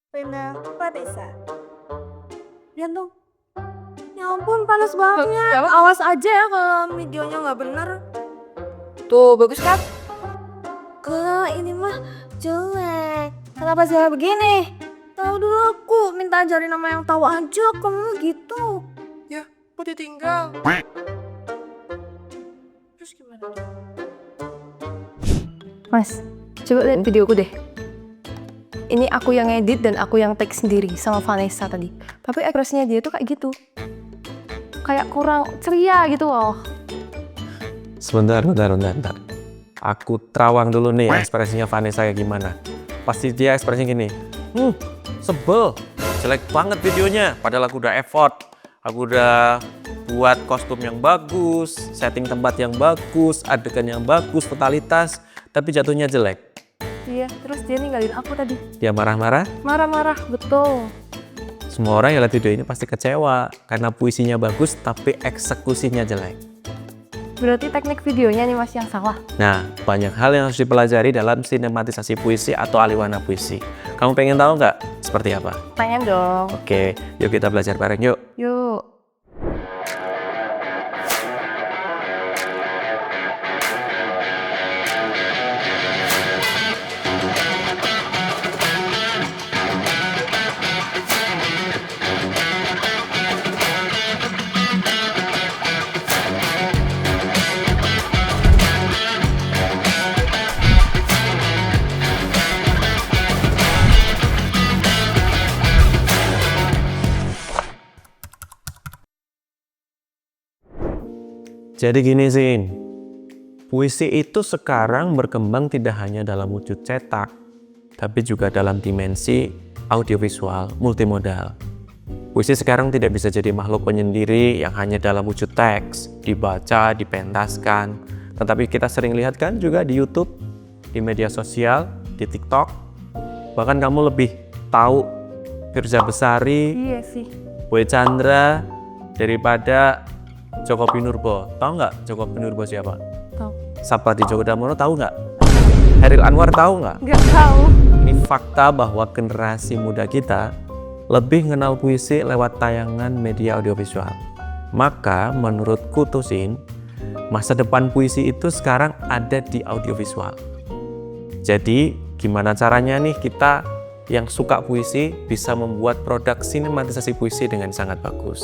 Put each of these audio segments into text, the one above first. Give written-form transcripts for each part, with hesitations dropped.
Rina Vanessa. Lihat dong. Ya ampun, panas banget. Awas aja ya kalau videonya nggak bener. Tuh, bagus kan? Kalau ini mah jelek. Kenapa jelek begini? Tahu dulu aku minta ajarin nama yang tahu aja, kamu gitu. Ya, kok ditinggal? Terus gimana tuh? Mas, coba lihat videoku deh. Ini aku yang edit dan aku yang tag sendiri sama Vanessa tadi. Tapi ekspresinya dia tuh kayak gitu. Kayak kurang ceria gitu loh. Sebentar. Aku terawang dulu nih ekspresinya Vanessa kayak gimana. Pasti dia ekspresinya gini. Sebel. Jelek banget videonya. Padahal aku udah effort. Aku udah buat kostum yang bagus, setting tempat yang bagus, adegan yang bagus, totalitas. Tapi jatuhnya jelek. Iya, terus dia ninggalin aku tadi. Dia marah-marah. Marah-marah, betul. Semua orang yang lihat video ini pasti kecewa. Karena puisinya bagus tapi eksekusinya jelek. Berarti teknik videonya nih mas yang salah. Nah, banyak hal yang harus dipelajari dalam sinematisasi puisi atau aliwana puisi. Kamu pengen tahu nggak seperti apa? Pengen dong. Oke, yuk kita belajar bareng yuk. Yuk. Jadi gini Zin, puisi itu sekarang berkembang tidak hanya dalam wujud cetak, tapi juga dalam dimensi audiovisual multimodal. Puisi sekarang tidak bisa jadi makhluk penyendiri yang hanya dalam wujud teks, dibaca, dipentaskan. Tetapi kita sering lihat kan juga di YouTube, di media sosial, di TikTok. Bahkan kamu lebih tahu Firza Besari, Iya sih. Boy Chandra daripada Joko Pinurbo. Tahu nggak Joko Pinurbo siapa? Tahu. Sapati Djoko Damono tahu nggak? Hairil Anwar tahu nggak? Nggak tahu. Ini fakta bahwa generasi muda kita lebih mengenal puisi lewat tayangan media audiovisual. Maka menurutku tuh Sin, masa depan puisi itu sekarang ada di audiovisual. Jadi gimana caranya nih kita yang suka puisi bisa membuat produk sinematisasi puisi dengan sangat bagus.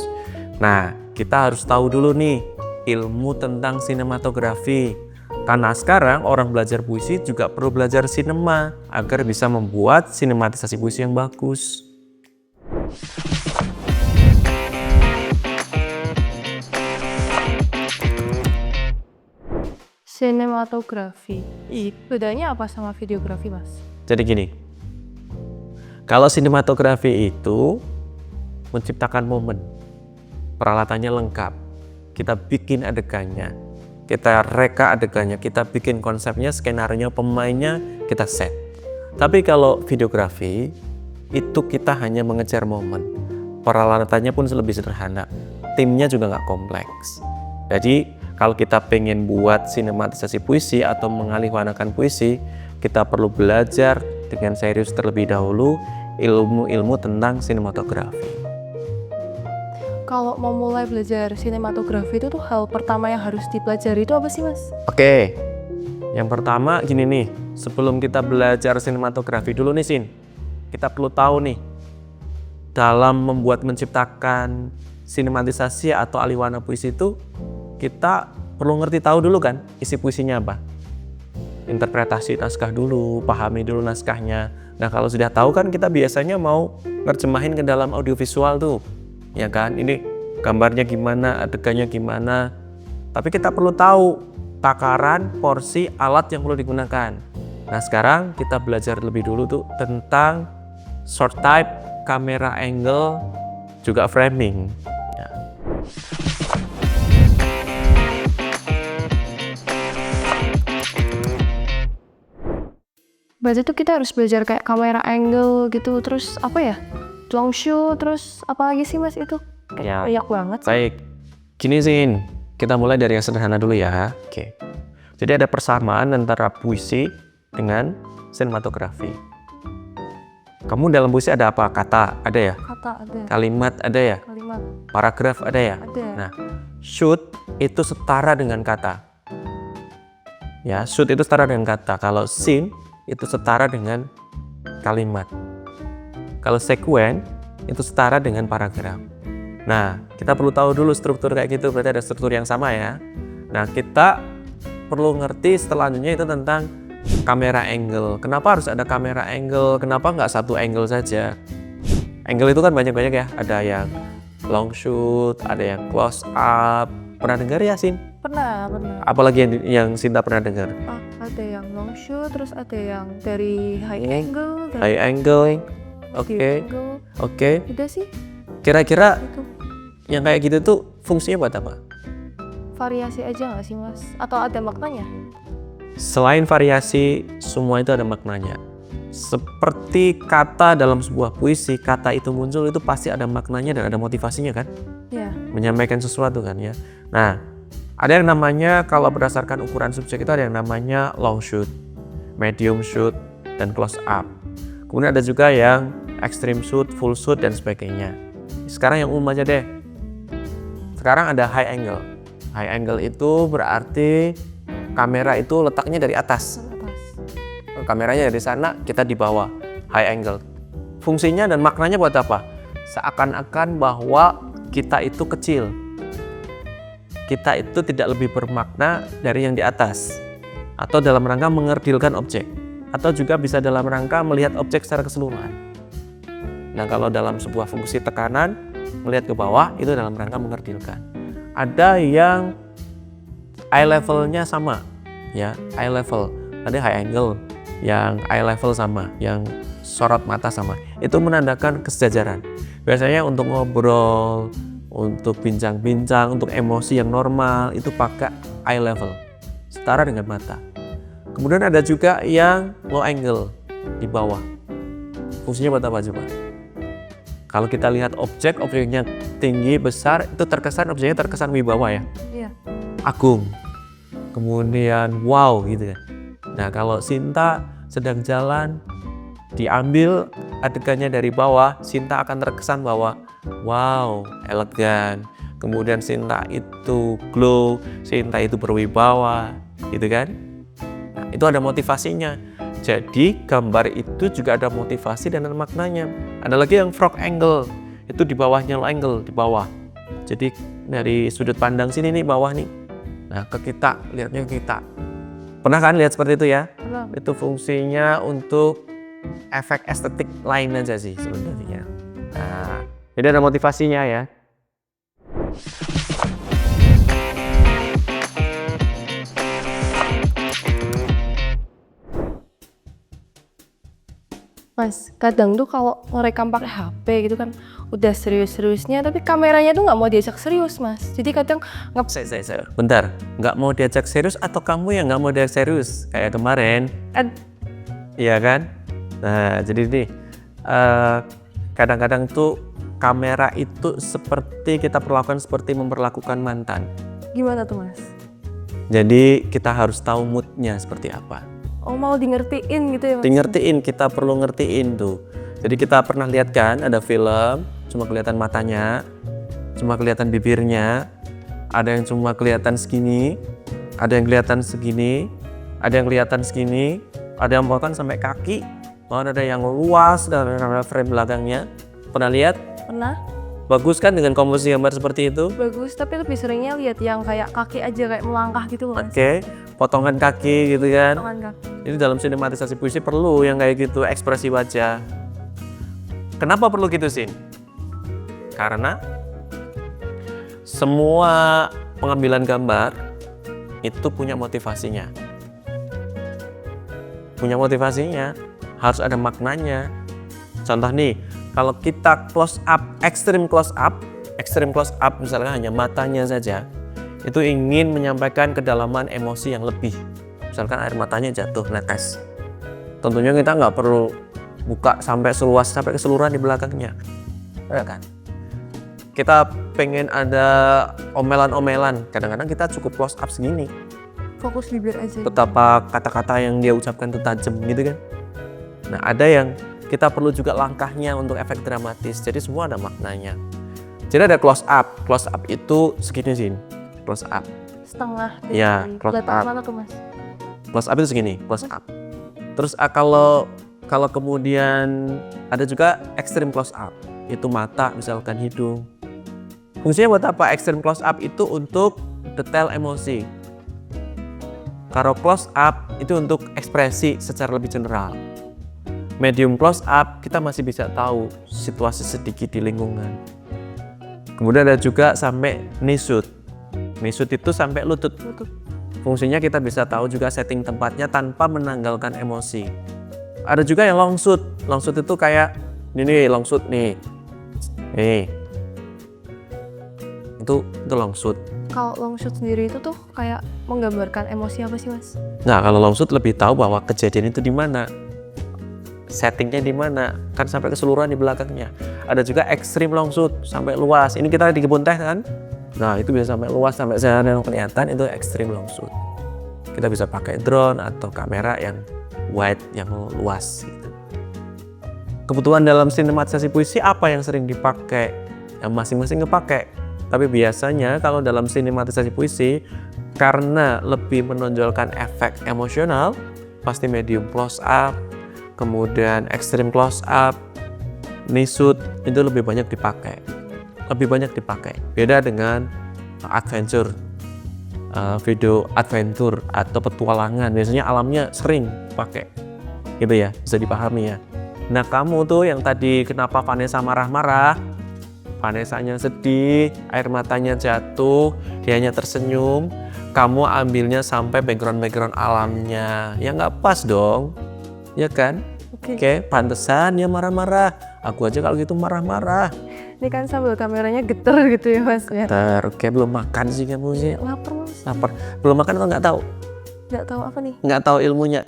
Nah, kita harus tahu dulu nih ilmu tentang sinematografi. Karena sekarang orang belajar puisi juga perlu belajar sinema agar bisa membuat sinematisasi puisi yang bagus. Sinematografi. Bedanya apa sama videografi mas? Jadi gini, kalau sinematografi itu menciptakan momen, peralatannya lengkap, kita bikin adegannya, kita reka adegannya, kita bikin konsepnya, skenario pemainnya, kita set. Tapi kalau videografi, itu kita hanya mengejar momen, peralatannya pun lebih sederhana, timnya juga nggak kompleks. Jadi kalau kita pengen buat sinematisasi puisi atau mengalihwanakan puisi, kita perlu belajar dengan serius terlebih dahulu ilmu-ilmu tentang sinematografi. Kalau mau mulai belajar sinematografi itu tuh hal pertama yang harus dipelajari itu apa sih mas? Oke, yang pertama gini nih, sebelum kita belajar sinematografi dulu nih Sin, kita perlu tahu nih, dalam menciptakan sinematisasi atau aliwana puisi itu, kita perlu ngerti tahu dulu kan isi puisinya apa. Interpretasi naskah dulu, pahami dulu naskahnya. Nah kalau sudah tahu kan kita biasanya mau nerjemahin ke dalam audiovisual tuh, ya kan? Ini gambarnya gimana, adegannya gimana. Tapi kita perlu tahu takaran, porsi, alat yang perlu digunakan. Nah sekarang kita belajar lebih dulu tuh tentang short type, kamera angle, juga framing. Ya. Berarti tuh kita harus belajar kayak kamera angle gitu, terus apa ya? Long shoot, terus apa lagi sih mas itu? Ya. Kayak banyak banget sih. Baik, gini Zin, kita mulai dari yang sederhana dulu ya. Oke. Jadi ada persamaan antara puisi dengan sinematografi. Kamu dalam puisi ada apa? Kata ada ya? Kata ada, Kalimat ada ya? kalimat Paragraf ada ya? ada. Nah, should itu setara dengan kata. Ya, should itu setara dengan kata. Kalau scene itu setara dengan kalimat. Kalau sequen itu setara dengan paragraf. Nah, kita perlu tahu dulu struktur kayak gitu, berarti ada struktur yang sama ya. Nah, kita perlu ngerti selanjutnya itu tentang kamera angle. Kenapa harus ada kamera angle? Kenapa nggak satu angle saja? Angle itu kan banyak-banyak ya. Ada yang long shoot, ada yang close up. Pernah dengar ya, Sin? Pernah. Apalagi yang Sinta pernah dengar? Ah, ada yang long shoot, terus ada yang dari high angle, dari High angle. deep Oke. angle. Oke. Udah sih, Kira-kira itu yang kayak gitu tuh fungsinya buat apa? variasi aja nggak sih mas? Atau ada maknanya? Selain variasi, semua itu ada maknanya. Seperti kata dalam sebuah puisi, kata itu muncul itu pasti ada maknanya dan ada motivasinya kan? Ya. Menyampaikan sesuatu kan ya. Nah, ada yang namanya kalau berdasarkan ukuran subjek itu ada yang namanya long shoot, medium shoot, dan close up. Kemudian ada juga yang extreme shoot, full shoot, dan sebagainya. Sekarang yang umum aja deh. Sekarang ada high angle. High angle itu berarti kamera itu letaknya dari atas. Kameranya dari sana, kita di bawah. High angle. Fungsinya dan maknanya buat apa? Seakan-akan bahwa kita itu kecil. Kita itu tidak lebih bermakna dari yang di atas. Atau dalam rangka mengerdilkan objek. Atau juga bisa dalam rangka melihat objek secara keseluruhan. Nah, kalau dalam sebuah fungsi tekanan, melihat ke bawah, itu dalam rangka mengerdilkan. Ada yang eye levelnya sama, ya, eye level. Ada high angle, yang eye level sama, yang sorot mata sama. Itu menandakan kesejajaran. Biasanya untuk ngobrol, untuk bincang-bincang, untuk emosi yang normal, itu pakai eye level, setara dengan mata. Kemudian ada juga yang low angle, di bawah. Fungsinya buat apa coba? Kalau kita lihat objeknya tinggi, besar, itu objeknya terkesan wibawa ya? Iya. Agung. Kemudian wow gitu kan. Nah, kalau Sinta sedang jalan, diambil adegannya dari bawah, Sinta akan terkesan bahwa wow, elegan. Kemudian Sinta itu glow, Sinta itu berwibawa, gitu kan? Nah, itu ada motivasinya. Jadi gambar itu juga ada motivasi dan ada maknanya. Ada lagi yang frog angle, itu di bawahnya low angle, di bawah. Jadi dari sudut pandang sini nih, bawah nih. Nah, ke kita, lihatnya ke kita. Pernah kan lihat seperti itu ya? Belum. Itu fungsinya untuk efek estetik lain aja sih sebenarnya. Nah, jadi ada motivasinya ya. Mas, kadang tuh kalau ngerekam pakai HP gitu kan udah serius-seriusnya, tapi kameranya tuh nggak mau diajak serius, Mas. Jadi kadang Saya. Bentar, nggak mau diajak serius atau kamu yang nggak mau diajak serius? Kayak kemarin. Iya kan? Nah, jadi nih, kadang-kadang tuh kamera itu seperti kita perlakukan seperti memperlakukan mantan. gimana tuh, Mas? Jadi kita harus tahu moodnya seperti apa. Oh, mau di ngertiin gitu ya, Mas? Di ngertiin, kita perlu ngertiin tuh. Jadi kita pernah lihat kan ada film, cuma kelihatan matanya, cuma kelihatan bibirnya, ada yang cuma kelihatan segini, ada yang kelihatan segini, ada yang kelihatan segini, ada yang bahkan sampai kaki, bahkan ada yang luas dan ada frame belakangnya. Pernah lihat? Pernah? Bagus kan dengan komposisi gambar seperti itu? Bagus, tapi lebih seringnya lihat yang kayak kaki aja, kayak melangkah gitu loh, Mas. Oke, potongan kaki gitu kan. Potongan kaki. Ini dalam sinematisasi puisi perlu yang kayak gitu, ekspresi wajah. Kenapa perlu gitu sih? Karena semua pengambilan gambar itu punya motivasinya. Punya motivasinya, harus ada maknanya. Contoh nih, kalau kita close up, extreme close up misalnya hanya matanya saja, itu ingin menyampaikan kedalaman emosi yang lebih. Misalkan air matanya jatuh, netes. Tentunya kita nggak perlu buka sampai keseluruhan di belakangnya, ya kan? Kita pengen ada omelan-omelan, kadang-kadang kita cukup close up segini. Fokus bibir aja. Betapa kata-kata yang dia ucapkan itu tajam gitu kan. Nah, ada yang kita perlu juga langkahnya untuk efek dramatis. Jadi semua ada maknanya. Jadi ada close up. Close up itu segini sih. Close up. Setengah Ya, dari close kelihatan up. mana tuh mas? Close up itu segini, close up. Terus kalau kemudian ada juga extreme close up. Itu mata, misalkan hidung. Fungsinya buat apa? Extreme close up itu untuk detail emosi. Kalau close up itu untuk ekspresi secara lebih general. Medium close up kita masih bisa tahu situasi sedikit di lingkungan. Kemudian ada juga sampai knee shoot. Knee shoot itu sampai lutut. Fungsinya kita bisa tahu juga setting tempatnya tanpa menanggalkan emosi. Ada juga yang long shoot. Long shoot itu kayak ini long shoot nih. Nih. Itu long shoot. Kalau long shoot sendiri itu tuh kayak menggambarkan emosi apa sih mas? Nah, kalau long shoot lebih tahu bahwa kejadian itu di mana. Settingnya di mana, kan sampai keseluruhan di belakangnya. Ada juga extreme long shoot sampai luas. Ini kita di kebun teh kan. Nah, itu bisa sampai luas sampai sana yang kelihatan, itu extreme long shoot. Kita bisa pakai drone atau kamera yang wide, yang luas gitu. Kebutuhan dalam sinematisasi puisi apa yang sering dipakai? Yang masing-masing kepakai. Tapi biasanya kalau dalam sinematisasi puisi, karena lebih menonjolkan efek emosional, pasti medium close up, kemudian extreme close up, knee shoot itu lebih banyak dipakai. Lebih banyak dipakai. Beda dengan adventure, video adventure atau petualangan. Biasanya alamnya sering pakai. Gitu ya, bisa dipahami ya. Nah kamu tuh yang tadi kenapa Vanessa marah-marah, Vanessanya sedih, air matanya jatuh, dianya tersenyum, kamu ambilnya sampai background alamnya. Ya nggak pas dong, ya kan? Oke, pantesan ya marah-marah. Aku aja kalau gitu marah-marah. Ini kan sambil kameranya geter gitu ya mas ya. Oke, belum makan sih kamu sih. Lapar mas. Lapar. Belum makan atau nggak tahu? Nggak tahu apa nih? Nggak tahu ilmunya?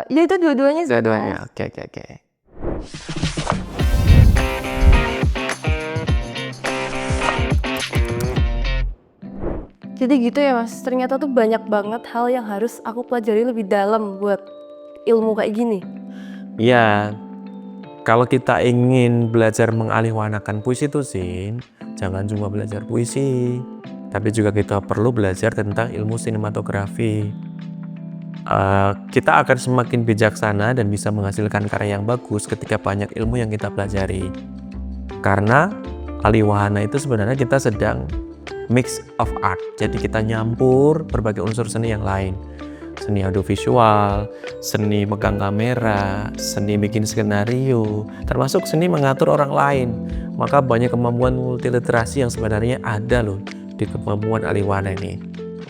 Ya itu dua-duanya sih. Dua-duanya. Oke. Jadi gitu ya mas, ternyata tuh banyak banget hal yang harus aku pelajari lebih dalam buat ilmu kayak gini. Iya. Kalau kita ingin belajar mengalihwanakan puisi itu Sin, jangan cuma belajar puisi, tapi juga kita perlu belajar tentang ilmu sinematografi. Kita akan semakin bijaksana dan bisa menghasilkan karya yang bagus ketika banyak ilmu yang kita pelajari. Karena aliwahana itu sebenarnya kita sedang mix of art. Jadi kita nyampur berbagai unsur seni yang lain. Seni audiovisual, seni megang kamera, seni bikin skenario, termasuk seni mengatur orang lain. Maka banyak kemampuan multiliterasi yang sebenarnya ada loh di kemampuan aliwahana ini.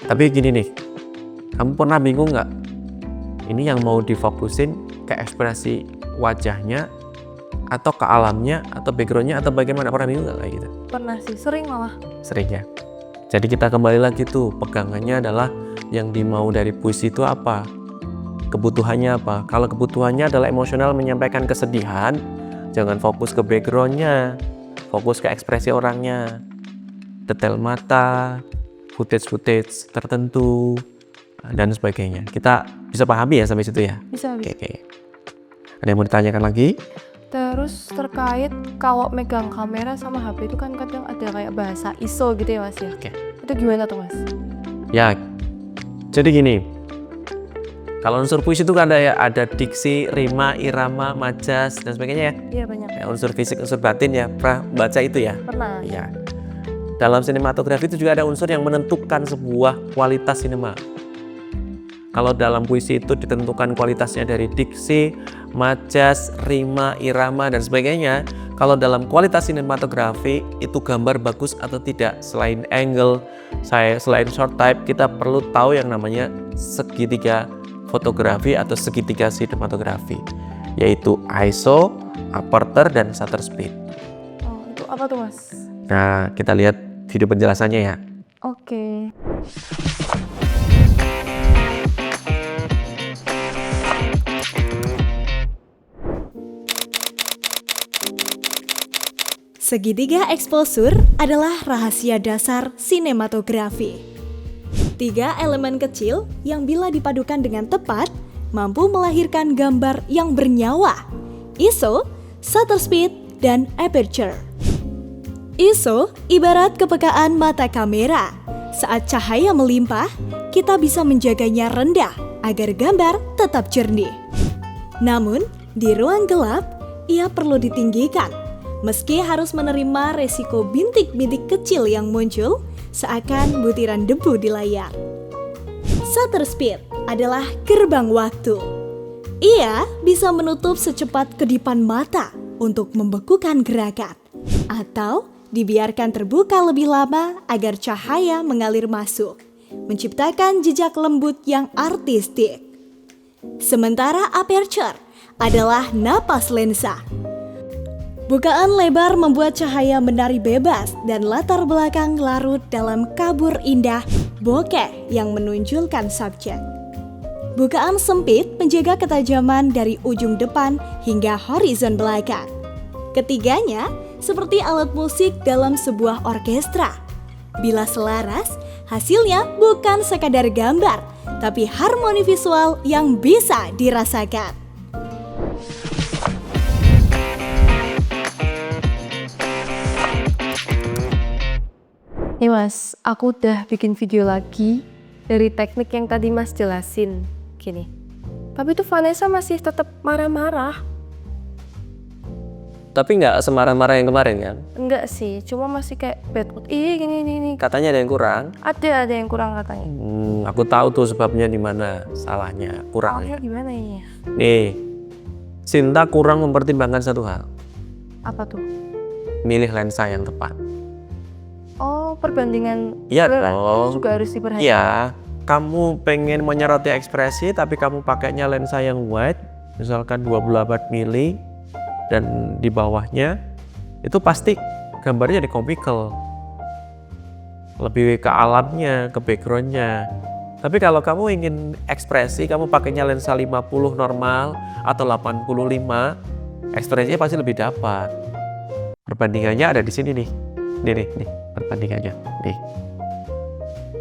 Tapi gini nih, kamu pernah bingung nggak? Ini yang mau difokusin ke ekspresi wajahnya, atau ke alamnya, atau backgroundnya, atau bagaimana? Pernah bingung nggak kayak gitu? Pernah sih, sering malah. Sering ya. Jadi kita kembali lagi tuh, pegangannya adalah yang dimau dari puisi itu apa? Kebutuhannya apa? Kalau kebutuhannya adalah emosional menyampaikan kesedihan, jangan fokus ke backgroundnya, fokus ke ekspresi orangnya, detail mata, footage tertentu, dan sebagainya. Kita bisa pahami ya sampai situ ya? Bisa. Oke. Ada yang mau ditanyakan lagi? Terus terkait kalau megang kamera sama HP itu kan kadang ada kayak bahasa ISO gitu ya mas ya. Oke. Itu gimana tuh mas? Ya, jadi gini. Kalau unsur puisi itu kan ada diksi, rima, irama, majas, dan sebagainya ya. Iya banyak. Ya, unsur fisik, unsur batin ya. Pernah baca itu ya? Pernah. Iya. Dalam sinematografi itu juga ada unsur yang menentukan sebuah kualitas sinema. Kalau dalam puisi itu ditentukan kualitasnya dari diksi, majas, rima, irama, dan sebagainya. Kalau dalam kualitas sinematografi itu gambar bagus atau tidak. Selain angle, selain short type, kita perlu tahu yang namanya segitiga fotografi atau segitiga sinematografi, yaitu ISO, aperture, dan shutter speed. Oh, itu apa tuh mas? Nah, kita lihat video penjelasannya ya. Oke. Segitiga exposure adalah rahasia dasar sinematografi. 3 elemen kecil yang bila dipadukan dengan tepat mampu melahirkan gambar yang bernyawa. ISO shutter speed, dan aperture. ISO ibarat kepekaan mata kamera. Saat cahaya melimpah, kita bisa menjaganya rendah agar gambar tetap jernih. Namun, di ruang gelap, ia perlu ditinggikan, meski harus menerima resiko bintik-bintik kecil yang muncul seakan butiran debu di layar. Shutter speed adalah gerbang waktu. Ia bisa menutup secepat kedipan mata untuk membekukan gerakan, atau dibiarkan terbuka lebih lama agar cahaya mengalir masuk, menciptakan jejak lembut yang artistik. Sementara aperture adalah napas lensa. Bukaan lebar membuat cahaya menari bebas dan latar belakang larut dalam kabur indah bokeh yang menonjolkan subjek. Bukaan sempit menjaga ketajaman dari ujung depan hingga horizon belakang. Ketiganya seperti alat musik dalam sebuah orkestra. Bila selaras, hasilnya bukan sekadar gambar, tapi harmoni visual yang bisa dirasakan. Nih Mas, aku udah bikin video lagi dari teknik yang tadi Mas jelasin. Gini, tapi tuh Vanessa masih tetap marah-marah. Tapi nggak semarah-marah yang kemarin kan? Enggak sih, cuma masih kayak bad mood. Ih, gini. Katanya ada yang kurang. Ada yang kurang katanya. Aku tahu tuh sebabnya di mana salahnya, kurangnya. Awalnya gimana ini? Nih, Sinta kurang mempertimbangkan satu hal. Apa tuh? Milih lensa yang tepat. Oh, perbandingan Iya lensa dong. juga harus diperhatikan. Iya, kamu pengen menyoroti ekspresi tapi kamu pakainya lensa yang wide, misalkan 28 mili dan di bawahnya itu pasti gambarnya jadi comical. Lebih ke alamnya, ke backgroundnya. Tapi kalau kamu ingin ekspresi, kamu pakainya lensa 50 normal atau 85, ekspresinya pasti lebih dapat. Perbandingannya ada di sini nih. Nih, perbandingannya. Nih.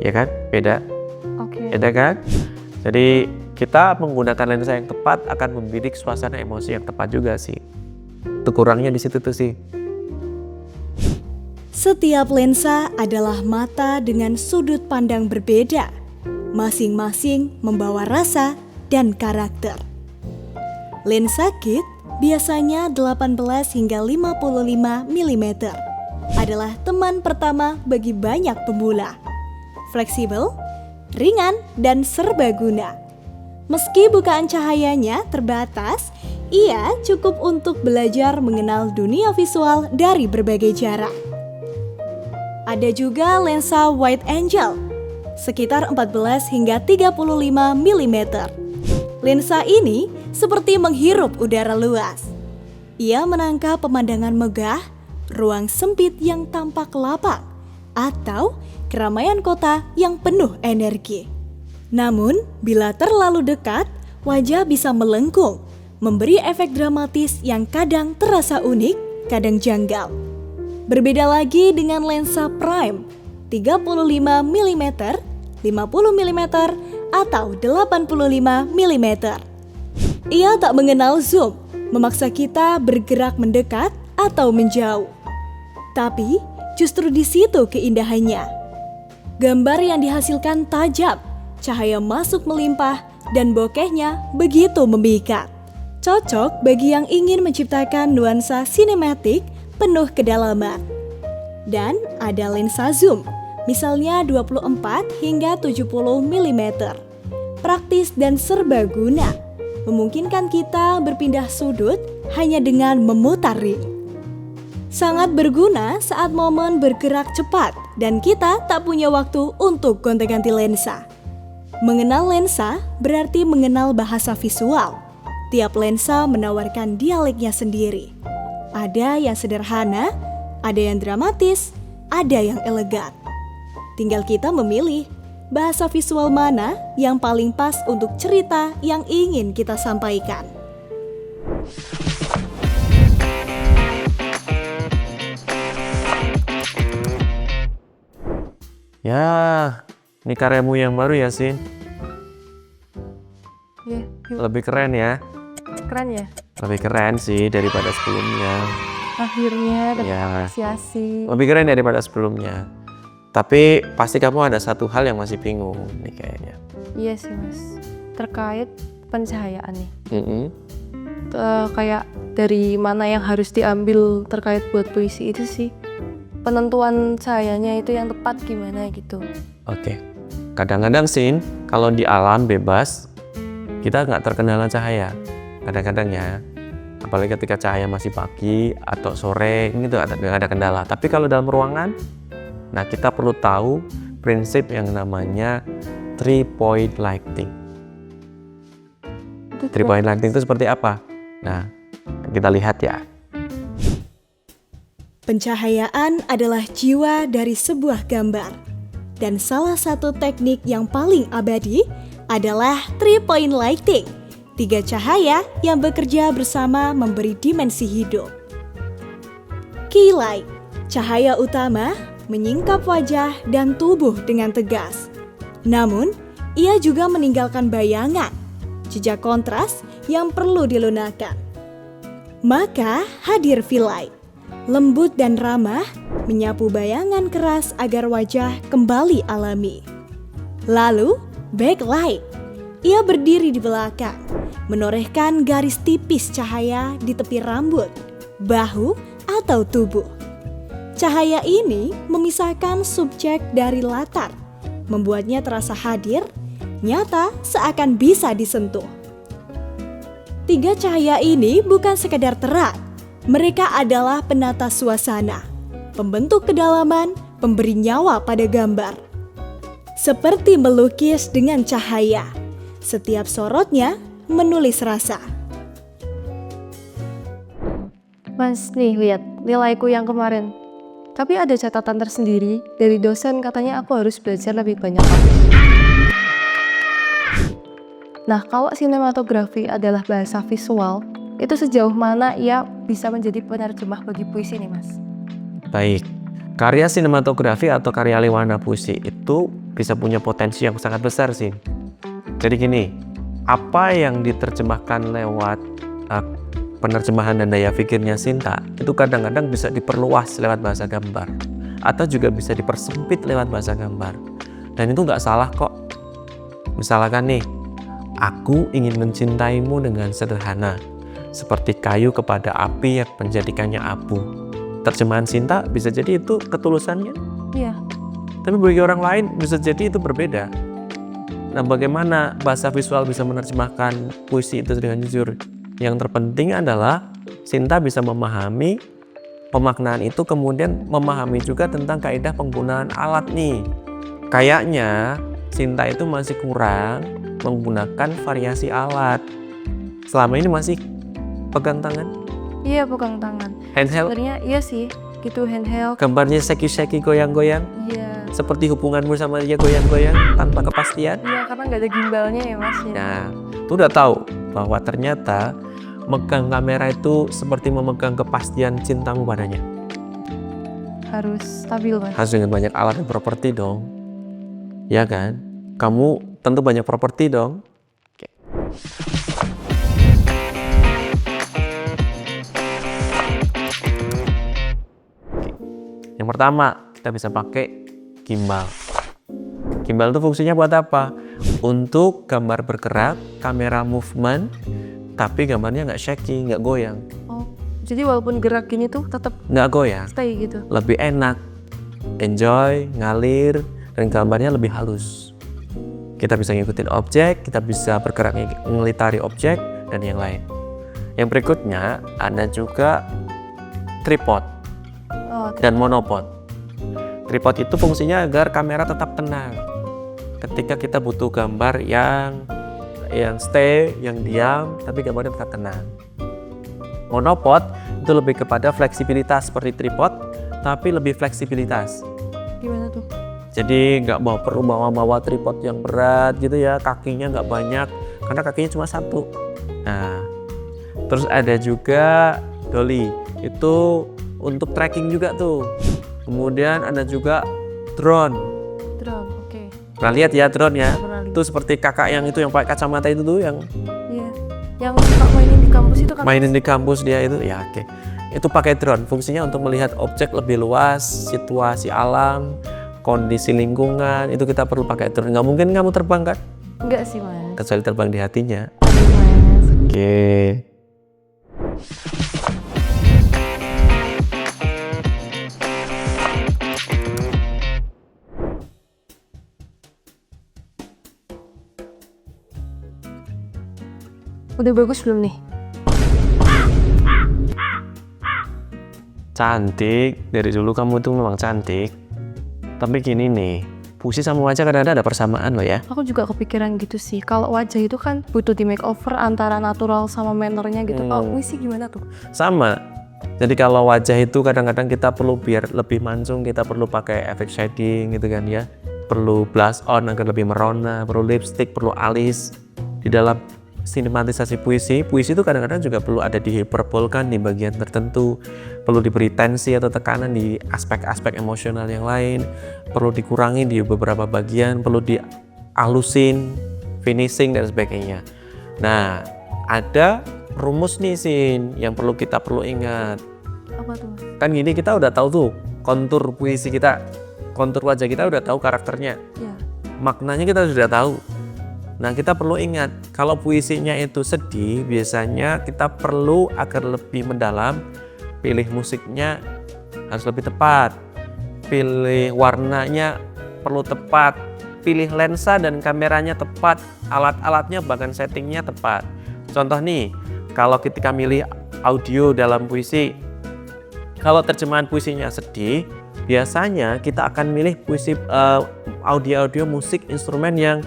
Ya kan? Beda. Oke. Beda kan? Jadi kita menggunakan lensa yang tepat akan membidik suasana emosi yang tepat juga sih. Itu kurangnya di situ tuh sih. Setiap lensa adalah mata dengan sudut pandang berbeda. Masing-masing membawa rasa dan karakter. Lensa kit biasanya 18 hingga 55 mm. Adalah teman pertama bagi banyak pemula. Fleksibel, ringan, dan serbaguna. Meski bukaan cahayanya terbatas, ia cukup untuk belajar mengenal dunia visual dari berbagai jarak. Ada juga lensa wide angle, sekitar 14 hingga 35 mm. Lensa ini seperti menghirup udara luas. Ia menangkap pemandangan megah, ruang sempit yang tampak lapang, atau keramaian kota yang penuh energi. Namun, bila terlalu dekat, wajah bisa melengkung, memberi efek dramatis yang kadang terasa unik, kadang janggal. Berbeda lagi dengan lensa prime, 35 mm, 50 mm, atau 85 mm. Ia tak mengenal zoom, memaksa kita bergerak mendekat atau menjauh. Tapi justru di situ keindahannya. Gambar yang dihasilkan tajam, cahaya masuk melimpah, dan bokehnya begitu memikat. Cocok bagi yang ingin menciptakan nuansa sinematik penuh kedalaman. Dan ada lensa zoom, misalnya 24 hingga 70 mm. Praktis dan serbaguna, memungkinkan kita berpindah sudut hanya dengan memutar ring. Sangat berguna saat momen bergerak cepat dan kita tak punya waktu untuk gonta-ganti lensa. Mengenal lensa berarti mengenal bahasa visual. Tiap lensa menawarkan dialeknya sendiri. Ada yang sederhana, ada yang dramatis, ada yang elegan. Tinggal kita memilih bahasa visual mana yang paling pas untuk cerita yang ingin kita sampaikan. Ya, ini karyamu yang baru ya, Sin. Ya, yuk. Lebih keren ya. Keren ya? Lebih keren sih daripada sebelumnya. Akhirnya dapat Ya, apresiasi. lebih keren daripada sebelumnya. Tapi pasti kamu ada satu hal yang masih bingung nih kayaknya. Iya sih mas. Terkait pencahayaan nih. Mm-mm. Kayak dari mana yang harus diambil terkait buat puisi itu sih. Penentuan cahayanya itu yang tepat gimana gitu. Oke. Kadang-kadang sih kalau di alam bebas kita nggak terkendala cahaya. Kadang-kadang ya. Apalagi ketika cahaya masih pagi atau sore ini tuh ada kendala. Tapi kalau dalam ruangan, nah kita perlu tahu prinsip yang namanya 3-point lighting. 3-point lighting itu seperti apa? Nah, kita lihat ya. Pencahayaan adalah jiwa dari sebuah gambar. Dan salah satu teknik yang paling abadi adalah 3-point lighting. 3 cahaya yang bekerja bersama memberi dimensi hidup. Key light, cahaya utama menyingkap wajah dan tubuh dengan tegas. Namun, ia juga meninggalkan bayangan, jejak kontras yang perlu dilunakkan. Maka hadir V-light, lembut dan ramah, menyapu bayangan keras agar wajah kembali alami. Lalu, backlight, ia berdiri di belakang, menorehkan garis tipis cahaya di tepi rambut, bahu, atau tubuh. Cahaya ini memisahkan subjek dari latar, membuatnya terasa hadir, nyata seakan bisa disentuh. 3 cahaya ini bukan sekadar terang, mereka adalah penata suasana, pembentuk kedalaman, pemberi nyawa pada gambar. Seperti melukis dengan cahaya, setiap sorotnya menulis rasa. Mas, nih lihat nilaiku yang kemarin. Tapi ada catatan tersendiri dari dosen, katanya aku harus belajar lebih banyak lagi. Nah, kalau sinematografi adalah bahasa visual, itu sejauh mana ia bisa menjadi penerjemah bagi puisi nih, Mas? Baik, karya sinematografi atau karya warna puisi itu bisa punya potensi yang sangat besar sih. Jadi gini, apa yang diterjemahkan lewat penerjemahan dan daya pikirnya Sinta itu kadang-kadang bisa diperluas lewat bahasa gambar atau juga bisa dipersempit lewat bahasa gambar. Dan itu nggak salah kok. Misalkan nih, aku ingin mencintaimu dengan sederhana, seperti kayu kepada api yang menjadikannya abu. Terjemahan Sinta bisa jadi itu ketulusannya. Iya. Tapi bagi orang lain bisa jadi itu berbeda. Nah, bagaimana bahasa visual bisa menerjemahkan puisi itu dengan jujur? Yang terpenting adalah Sinta bisa memahami pemaknaan itu, kemudian memahami juga tentang kaidah penggunaan alat nih. Kayaknya Sinta itu masih kurang menggunakan variasi alat. Selama ini masih pegang tangan, Iya, pegang tangan. handheld, Sebenarnya iya sih, gitu handheld. gambarnya seki-seki goyang-goyang, Iya. seperti hubunganmu sama dia goyang-goyang tanpa kepastian. Iya, karena nggak ada gimbalnya ya, Mas. Ya. Nah, itu udah tahu bahwa ternyata megang kamera itu seperti memegang kepastian cintamu padanya. Harus stabil, Mas. Harus dengan banyak alat dan properti dong. Ya kan? Kamu tentu banyak properti dong. Oke. Yang pertama, kita bisa pakai gimbal. Gimbal itu fungsinya buat apa? Untuk gambar bergerak, kamera movement, tapi gambarnya nggak shaky, nggak goyang. Oh, jadi walaupun gerak gini tuh tetap Nggak goyang. stay gitu. Lebih enak, enjoy, ngalir, dan gambarnya lebih halus. Kita bisa ngikutin objek, kita bisa bergerak ngelitari objek, dan yang lain. Yang berikutnya ada juga tripod Oh, dan monopod. Tripod itu fungsinya agar kamera tetap tenang ketika kita butuh gambar yang stay, yang diam, tapi gambarnya tetap tenang. Monopod itu lebih kepada fleksibilitas seperti tripod, tapi lebih fleksibilitas. gimana tuh? Jadi nggak perlu bawa tripod yang berat gitu ya, kakinya nggak banyak, karena kakinya cuma satu. Nah, terus ada juga dolly, itu untuk tracking juga tuh. Kemudian ada juga drone. Drone, oke. Pernah lihat ya drone ya? Pernah lihat. Itu seperti kakak yang itu yang pakai kacamata itu tuh yang Iya. Yang suka mainin di kampus itu kan. Mainin di kampus dia itu ya oke. Itu pakai drone, fungsinya untuk melihat objek lebih luas, situasi alam, kondisi lingkungan, itu kita perlu pakai drone. Nggak mungkin kamu terbang kan? Enggak sih mas. Kecuali terbang di hatinya. Mas. Oke. Udah bagus belum nih? Cantik, dari dulu kamu tuh memang cantik. Tapi gini nih, puisi sama wajah kadang-kadang ada persamaan loh ya. Aku juga kepikiran gitu sih. Kalau wajah itu kan butuh di makeover antara natural sama mannernya gitu. Kalau puisi gimana tuh? Sama. Jadi kalau wajah itu kadang-kadang kita perlu biar lebih mancung, kita perlu pakai efek shading gitu kan ya. Perlu blush on agar lebih merona, perlu lipstick, perlu alis. Di dalam sinematisasi puisi itu kadang-kadang juga perlu ada dihiperbolkan di bagian tertentu, perlu diberi tensi atau tekanan di aspek-aspek emosional yang lain, perlu dikurangi di beberapa bagian, perlu dialusin, finishing dan sebagainya. Nah, ada rumus nih Sin yang kita perlu ingat. Apa tuh? Kan gini, kita udah tahu tuh kontur puisi kita, kontur wajah kita udah tahu karakternya, Ya. maknanya kita sudah tahu. Nah, kita perlu ingat, kalau puisinya itu sedih, biasanya kita perlu agar lebih mendalam, pilih musiknya harus lebih tepat, pilih warnanya perlu tepat, pilih lensa dan kameranya tepat, alat-alatnya bahkan settingnya tepat. Contoh nih, kalau ketika milih audio dalam puisi, kalau terjemahan puisinya sedih, biasanya kita akan milih puisi audio musik instrumen yang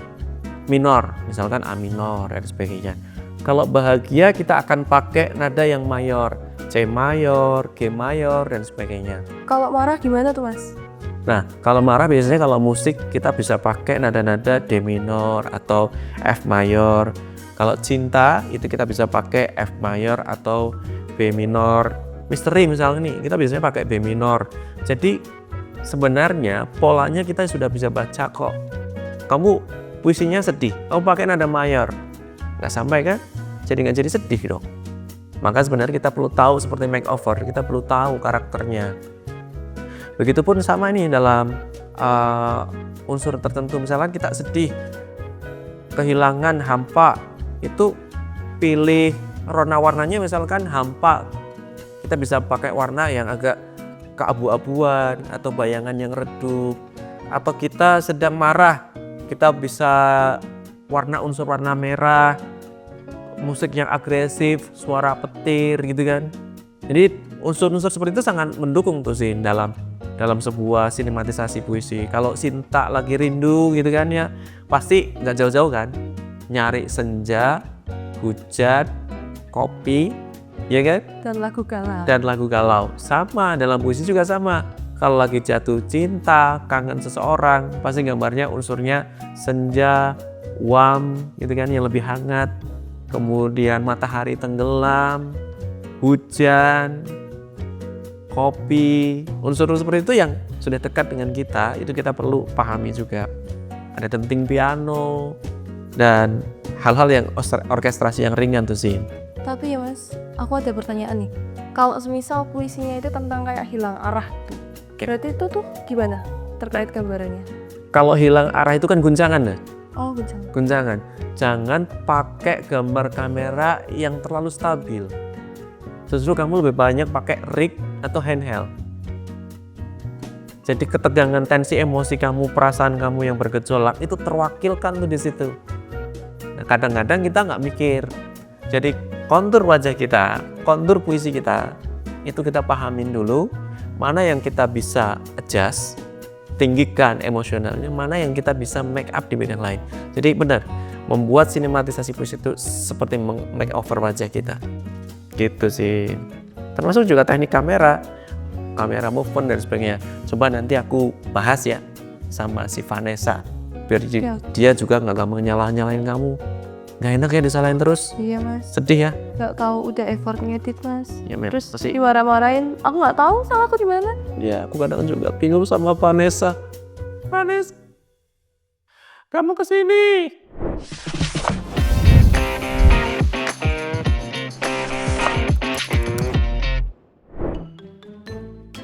minor, misalkan A minor dan sebagainya. Kalau bahagia kita akan pakai nada yang mayor, C mayor, G mayor dan sebagainya. Kalau marah gimana tuh mas? Nah, kalau marah biasanya kalau musik kita bisa pakai nada-nada D minor atau F mayor. Kalau cinta itu kita bisa pakai F mayor atau B minor. Misteri misalnya nih, kita biasanya pakai B minor. Jadi sebenarnya polanya kita sudah bisa baca kok. Kamu puisinya sedih, kamu pakai nada mayor, nggak sampai kan? Jadi nggak jadi sedih dong. Maka sebenarnya kita perlu tahu seperti makeover, kita perlu tahu karakternya. Begitupun sama nih dalam unsur tertentu, misalkan kita sedih, kehilangan, hampa, itu pilih warna warnanya misalkan hampa, kita bisa pakai warna yang agak keabu-abuan atau bayangan yang redup. Atau kita sedang marah, kita bisa unsur warna merah, musik yang agresif, suara petir gitu kan. Jadi unsur-unsur seperti itu sangat mendukung tuh Sin dalam sebuah sinematisasi puisi. Kalau Sinta lagi rindu gitu kan ya, pasti nggak jauh-jauh kan, nyari senja, hujan, kopi, ya kan? Dan lagu galau. Sama dalam puisi juga sama. Kalau lagi jatuh cinta, kangen seseorang, pasti gambarnya unsurnya senja, warm, gitu kan, yang lebih hangat. Kemudian matahari tenggelam, hujan, kopi, unsur-unsur seperti itu yang sudah dekat dengan kita, itu kita perlu pahami juga. Ada denting piano, dan hal-hal yang orkestrasi yang ringan tuh Sin. Tapi ya mas, aku ada pertanyaan nih. Kalau semisal puisinya itu tentang kayak hilang arah tuh, berarti itu tuh gimana terkait gambarannya? Kalau hilang arah itu kan guncangan ya? Oh guncangan. Guncangan. Jangan pakai gambar kamera yang terlalu stabil. Justru kamu lebih banyak pakai rig atau handheld. Jadi ketegangan, tensi emosi kamu, perasaan kamu yang bergejolak itu terwakilkan tuh di situ. Nah, kadang-kadang kita nggak mikir. Jadi kontur wajah kita, kontur puisi kita, itu kita pahamin dulu. Mana yang kita bisa adjust, tinggikan emosionalnya, mana yang kita bisa make up di bidang lain. Jadi benar, membuat sinematisasi puisi itu seperti make over wajah kita. Gitu sih. Termasuk juga teknik kamera movement dan sebagainya. Coba nanti aku bahas ya sama si Vanessa, biar dia juga nggak gampang nyalahin kamu. Nggak enak ya disalahin terus. Iya mas. Sedih ya. Nggak tahu udah effort ngedit mas. Ya, Terus pasti. dimarah-marahin. Aku nggak tahu salah aku di mana. Ya, aku kadang juga bingung sama Vanessa. Vanessa, kamu kesini.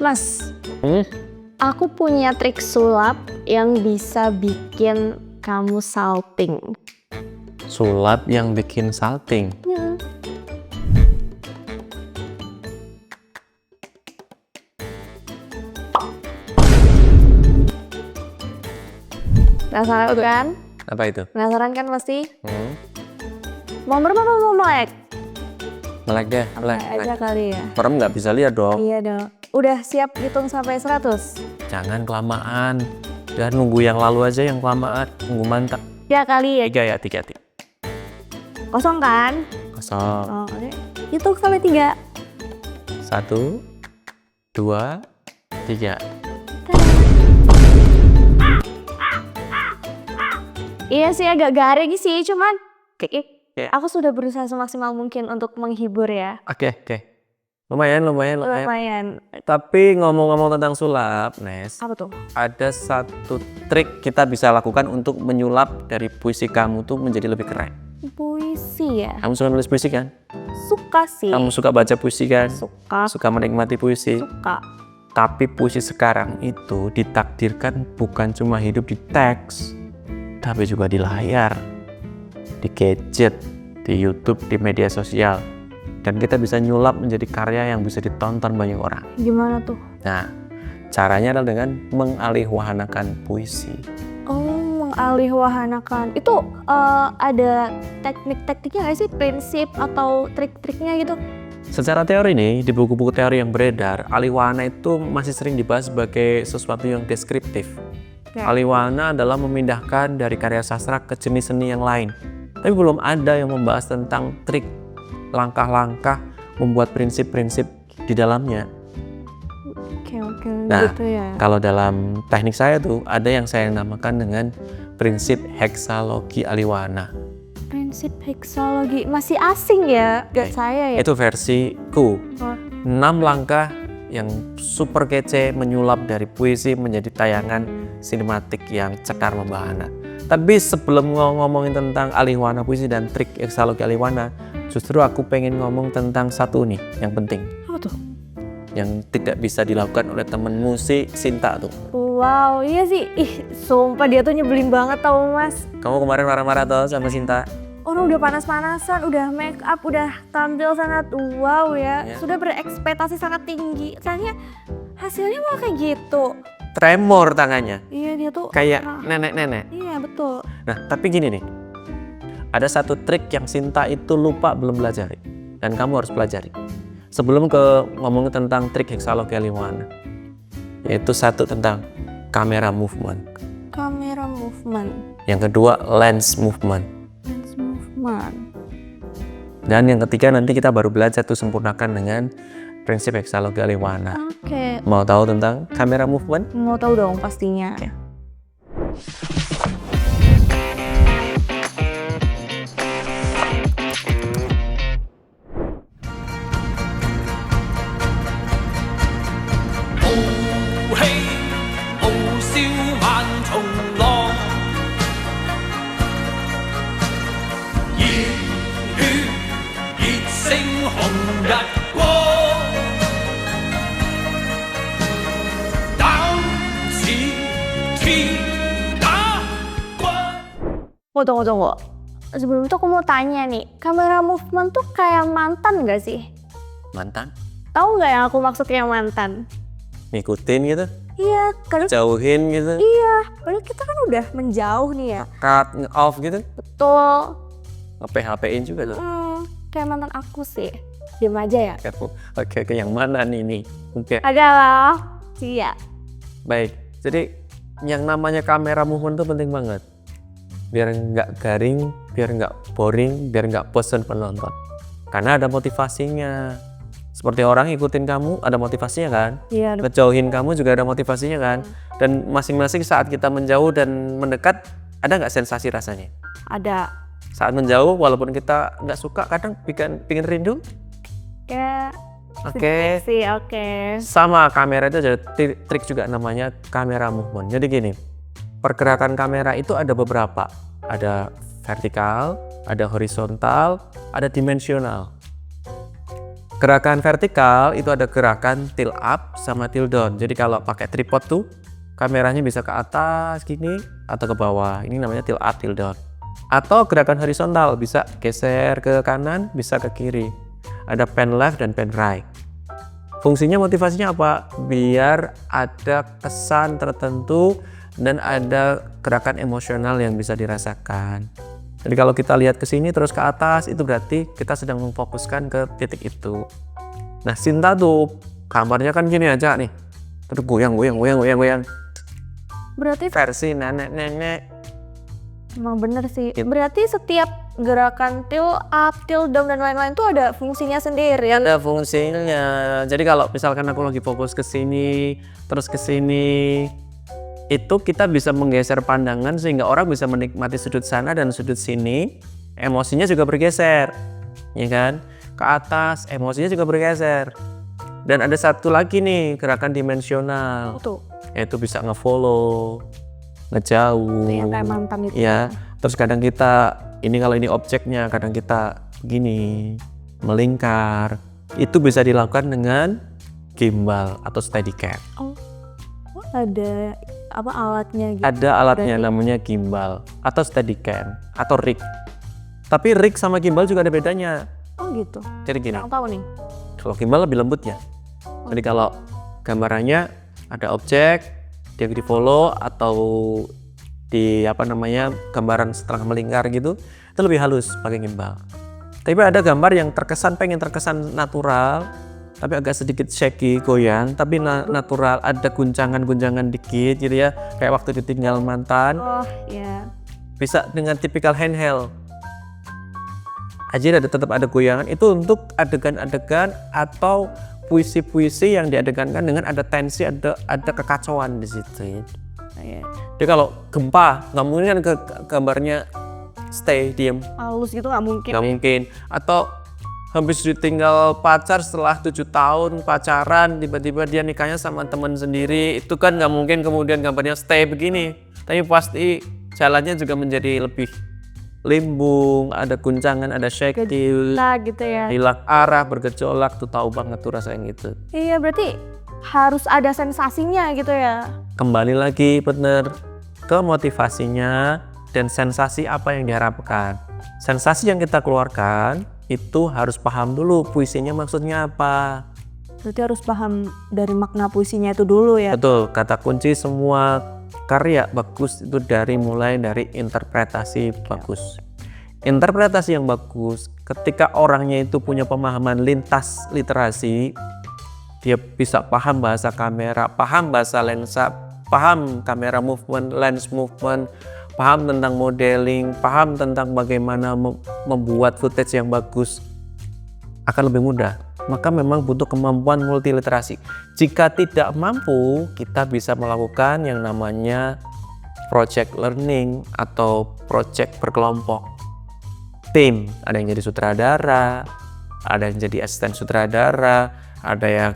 Mas, Hmm? aku punya trik sulap yang bisa bikin kamu salting. Sulap yang bikin salting. Penasaran kan? Apa itu? Penasaran kan pasti? Hmm? Mau merem apa mau melek? Melek deh, melek. Aja kali ya. Merem nggak bisa lihat dong. Iya dong. Udah siap hitung sampai 100? Jangan kelamaan. Udah nunggu yang lalu aja yang kelamaan. Nunggu mantap. Ya kali ya. 3 ya, 3. Kosong kan? Kosong. Oh, oke. Hitung sampai 3. 1, 2, 3. Iya sih agak garing sih, cuman Oke. aku sudah berusaha semaksimal mungkin untuk menghibur ya. Oke. Lumayan. Lumayan. Tapi ngomong-ngomong tentang sulap, Nes, Apa tuh? ada satu trik kita bisa lakukan untuk menyulap dari puisi kamu tuh menjadi lebih keren. Puisi ya? Kamu suka nulis puisi kan? Suka sih. Kamu suka baca puisi kan? Suka. Suka menikmati puisi. Suka. Tapi puisi sekarang itu ditakdirkan bukan cuma hidup di teks, tapi juga di layar, di gadget, di YouTube, di media sosial. Dan kita bisa nyulap menjadi karya yang bisa ditonton banyak orang. Gimana tuh? Nah, caranya adalah dengan mengalihwahanakan puisi. Oh, mengalihwahanakan. Itu ada teknik-tekniknya nggak sih? Prinsip atau trik-triknya gitu? Secara teori nih, di buku-buku teori yang beredar, alihwahana itu masih sering dibahas sebagai sesuatu yang deskriptif. Ya. Alihwahana adalah memindahkan dari karya sastra ke jenis seni yang lain. Tapi belum ada yang membahas tentang trik, langkah-langkah membuat prinsip-prinsip di dalamnya. Oke, Nah, gitu ya. Kalau dalam teknik saya tuh ada yang saya namakan dengan prinsip heksalogi alihwahana. Prinsip heksalogi masih asing ya, gak Oke. saya ya. Itu versiku. Oh. 6 langkah yang super kece menyulap dari puisi menjadi tayangan sinematik yang cetar membahana. Tapi sebelum ngomongin tentang alihwahana puisi dan trik heksalogi alihwahana, justru aku pengen ngomong tentang satu nih yang penting, Apa tuh? yang tidak bisa dilakukan oleh temenmu si Sinta tuh. Wow, iya sih. Ih, sumpah dia tuh nyebelin banget tau mas. Kamu kemarin marah-marah tuh sama Sinta. Orang udah panas-panasan, udah make up, udah tampil sangat wow ya. Ya. Sudah berekspektasi sangat tinggi. Ternyata hasilnya malah kayak gitu. Tremor tangannya, Iya dia tuh kayak ah, nenek-nenek. iya betul. Nah, tapi gini nih, ada satu trik yang Sinta itu lupa belum pelajari, dan kamu harus pelajari. Sebelum ngomongin tentang trik heksalogi alihwahana, yaitu satu tentang kamera movement, Kamera movement, yang kedua lens movement, lens movement. dan yang ketiga nanti kita baru belajar tuh sempurnakan dengan prinsip heksalogi alihwahana. Oke, Mau tahu tentang kamera movement? mau tahu dong pastinya. Oke. Tunggu. Sebelum itu aku mau tanya nih, kamera movement tuh kayak mantan gak sih? Mantan? Tahu nggak yang aku maksudnya mantan? Ngikutin gitu? Iya, kalau Jauhin gitu? padahal kita kan udah menjauh nih ya. Cut, off gitu? Betul. Nge-PHP-in juga tuh? Kayak mantan aku sih. Diam aja ya. Oke, yang mana nih? Oke, Ada loh. Iya. baik. Jadi yang namanya kamera movement itu penting banget. Biar nggak garing, biar nggak boring, biar nggak bosan penonton. Karena ada motivasinya. Seperti orang ikutin kamu, ada motivasinya kan? Iya. Ngejauhin kamu juga ada motivasinya kan? Dan masing-masing saat kita menjauh dan mendekat, ada nggak sensasi rasanya? Ada. Saat menjauh, walaupun kita nggak suka, kadang bikin rindu. Kayak Oke. sih, oke. Sama kamera itu ada trik juga namanya kamera movement. Jadi gini, pergerakan kamera itu ada beberapa. Ada vertikal, ada horizontal, ada dimensional. Gerakan vertikal itu ada gerakan tilt up sama tilt down. Jadi kalau pakai tripod tuh kameranya bisa ke atas gini atau ke bawah. Ini namanya tilt up, tilt down. Atau gerakan horizontal bisa geser ke kanan, bisa ke kiri. Ada pan left dan pan right. Fungsinya motivasinya apa? Biar ada kesan tertentu dan ada gerakan emosional yang bisa dirasakan. Jadi kalau kita lihat ke sini terus ke atas, itu berarti kita sedang memfokuskan ke titik itu. Nah, Sinta tuh gambarnya kan gini aja nih. Terus goyang. Berarti Versi nenek-nenek. emang bener sih. Gitu. Berarti setiap gerakan tilt up, tilt down dan lain-lain tuh ada fungsinya sendiri. Ada fungsinya. Jadi kalau misalkan aku lagi fokus ke sini, terus ke sini, itu kita bisa menggeser pandangan sehingga orang bisa menikmati sudut sana dan sudut sini. Emosinya juga bergeser, ya kan? Ke atas, emosinya juga bergeser. Dan ada satu lagi nih, gerakan dimensional. Tuh, Yaitu bisa nge-follow, ngejauh. yang kayak mantan itu. Ya, terus kadang kita, ini kalau ini objeknya, kadang kita begini, melingkar. Itu bisa dilakukan dengan gimbal atau steadicam. Oh, ada apa alatnya gitu? Ada alatnya Berarti- namanya gimbal atau steadicam atau rig. Tapi rig sama gimbal juga ada bedanya. Oh gitu. Jadi gini, Yang tahu nih. kalau gimbal lebih lembut ya. Jadi kalau gambarannya ada objek, dia di follow atau di gambaran setengah melingkar gitu, itu lebih halus pakai gimbal. Tapi ada gambar yang pengen terkesan natural, tapi agak sedikit shaky, goyang, tapi natural, ada guncangan-guncangan dikit gitu ya, kayak waktu ditinggal mantan. Oh ya. Bisa dengan tipikal handheld aja, tetap ada goyangan. Itu untuk adegan-adegan atau puisi-puisi yang diadegankan dengan ada tensi, ada kekacauan di situ. Jadi kalau gempa nggak mungkin kan gambarnya stay diem, Halus gitu nggak mungkin. nggak mungkin. Atau habis ditinggal pacar setelah 7 tahun pacaran, tiba-tiba dia nikahnya sama teman sendiri, itu kan nggak mungkin kemudian gambarnya stay begini. Tapi pasti jalannya juga menjadi lebih limbung, ada guncangan, ada shaky, Nah gitu ya. hilang arah, bergejolak, tuh tahu banget tuh rasanya gitu. Iya berarti harus ada sensasinya gitu ya. Kembali lagi bener ke motivasinya dan sensasi apa yang diharapkan. Sensasi yang kita keluarkan itu harus paham dulu puisinya maksudnya apa. Berarti harus paham dari makna puisinya itu dulu ya. Betul, kata kunci semua karya bagus itu mulai dari interpretasi bagus. Interpretasi yang bagus, ketika orangnya itu punya pemahaman lintas literasi, dia bisa paham bahasa kamera, paham bahasa lensa, paham kamera movement, lens movement, paham tentang modeling, paham tentang bagaimana membuat footage yang bagus, akan lebih mudah. Maka memang butuh kemampuan multiliterasi. Jika tidak mampu, kita bisa melakukan yang namanya project learning atau project berkelompok. Tim, ada yang jadi sutradara, ada yang jadi asisten sutradara, ada yang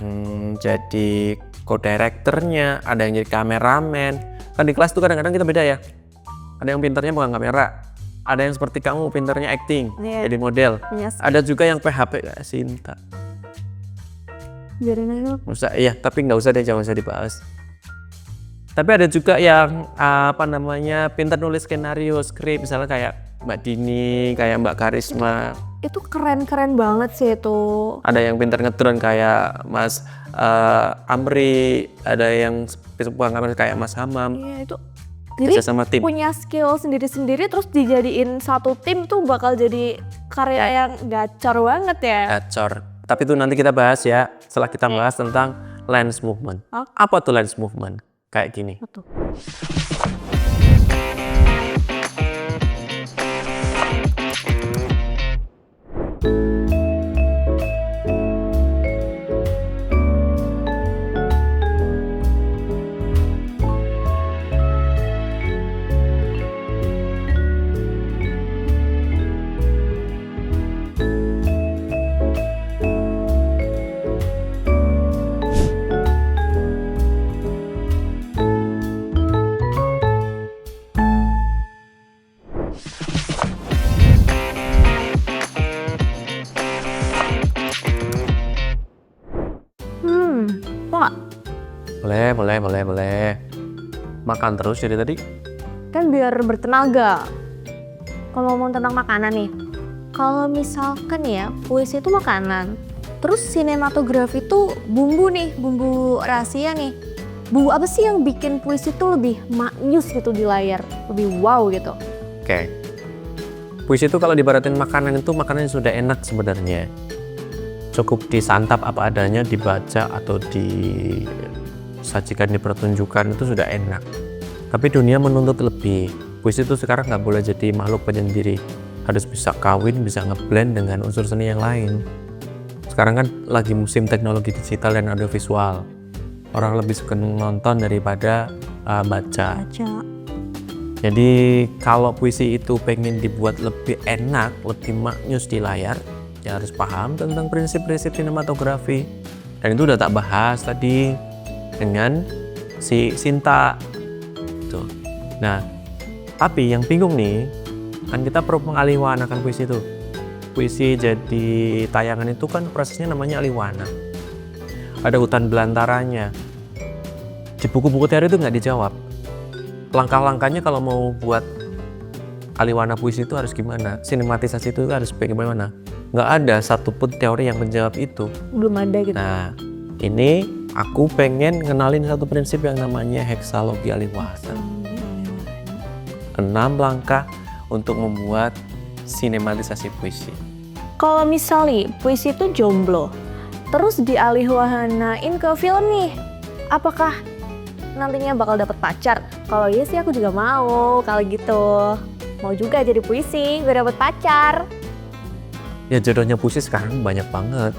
jadi co-directornya, ada yang jadi kameramen. Kan di kelas itu kadang-kadang kita beda ya. Ada yang pintarnya pegang kamera, ada yang seperti kamu pintarnya acting, Iya. jadi model. Yes. Ada juga yang PHP kayak Sinta. Biarin aja. Tapi nggak usah deh, jangan usah dibahas. Tapi ada juga yang pintar nulis skenario, skrip, misalnya kayak Mbak Dini, kayak Mbak Karisma. Itu keren-keren banget sih itu. Ada yang pintar ngedrone kayak Mas Amri, ada yang bisa buang kamera kayak Mas Hamam. Iya itu. Jadi Kerja sama tim. punya skill sendiri-sendiri terus dijadiin satu tim tuh bakal jadi karya yang gacor banget ya. Gacor. Tapi itu nanti kita bahas ya, setelah kita bahas tentang lens movement. Oke. Apa tuh lens movement? Kayak gini. Betul. Boleh. Makan terus dari tadi. Kan biar bertenaga. Kalau ngomong tentang makanan nih, kalau misalkan ya puisi itu makanan, terus sinematografi itu bumbu nih, bumbu rahasia nih. Bumbu apa sih yang bikin puisi itu lebih maknyus gitu di layar, lebih wow gitu? Oke. Puisi itu kalau dibaratin makanan itu makanan yang sudah enak sebenarnya. Cukup disantap apa adanya, dibaca atau disajikan di pertunjukan itu sudah enak. Tapi dunia menuntut lebih. Puisi itu sekarang nggak boleh jadi makhluk penyendiri. Harus bisa kawin, bisa ngeblend dengan unsur seni yang lain. Sekarang kan lagi musim teknologi digital dan audiovisual. Orang lebih suka nonton daripada baca. Jadi kalau puisi itu pengen dibuat lebih enak, lebih maknyus di layar, ya harus paham tentang prinsip-prinsip sinematografi. Dan itu udah tak bahas tadi dengan si Sinta. Tuh. Nah, tapi yang bingung nih, kan kita perlu mengalihwanakan puisi itu. Puisi jadi tayangan itu kan prosesnya namanya alihwana. Ada hutan belantaranya. Di buku-buku teori itu nggak dijawab. Langkah-langkahnya kalau mau buat alihwana puisi itu harus gimana? Sinematisasi itu harus bagaimana? Nggak ada satupun teori yang menjawab itu. Belum ada gitu. Nah, ini aku pengen ngenalin satu prinsip yang namanya heksalogi alihwana. 6 langkah untuk membuat sinematisasi puisi. Kalau misalnya puisi itu jomblo, terus dialihwahanain ke film nih, apakah nantinya bakal dapet pacar? Kalau iya sih aku juga mau, kalau gitu. Mau juga jadi puisi, biar dapet pacar. Ya jodohnya puisi sekarang banyak banget.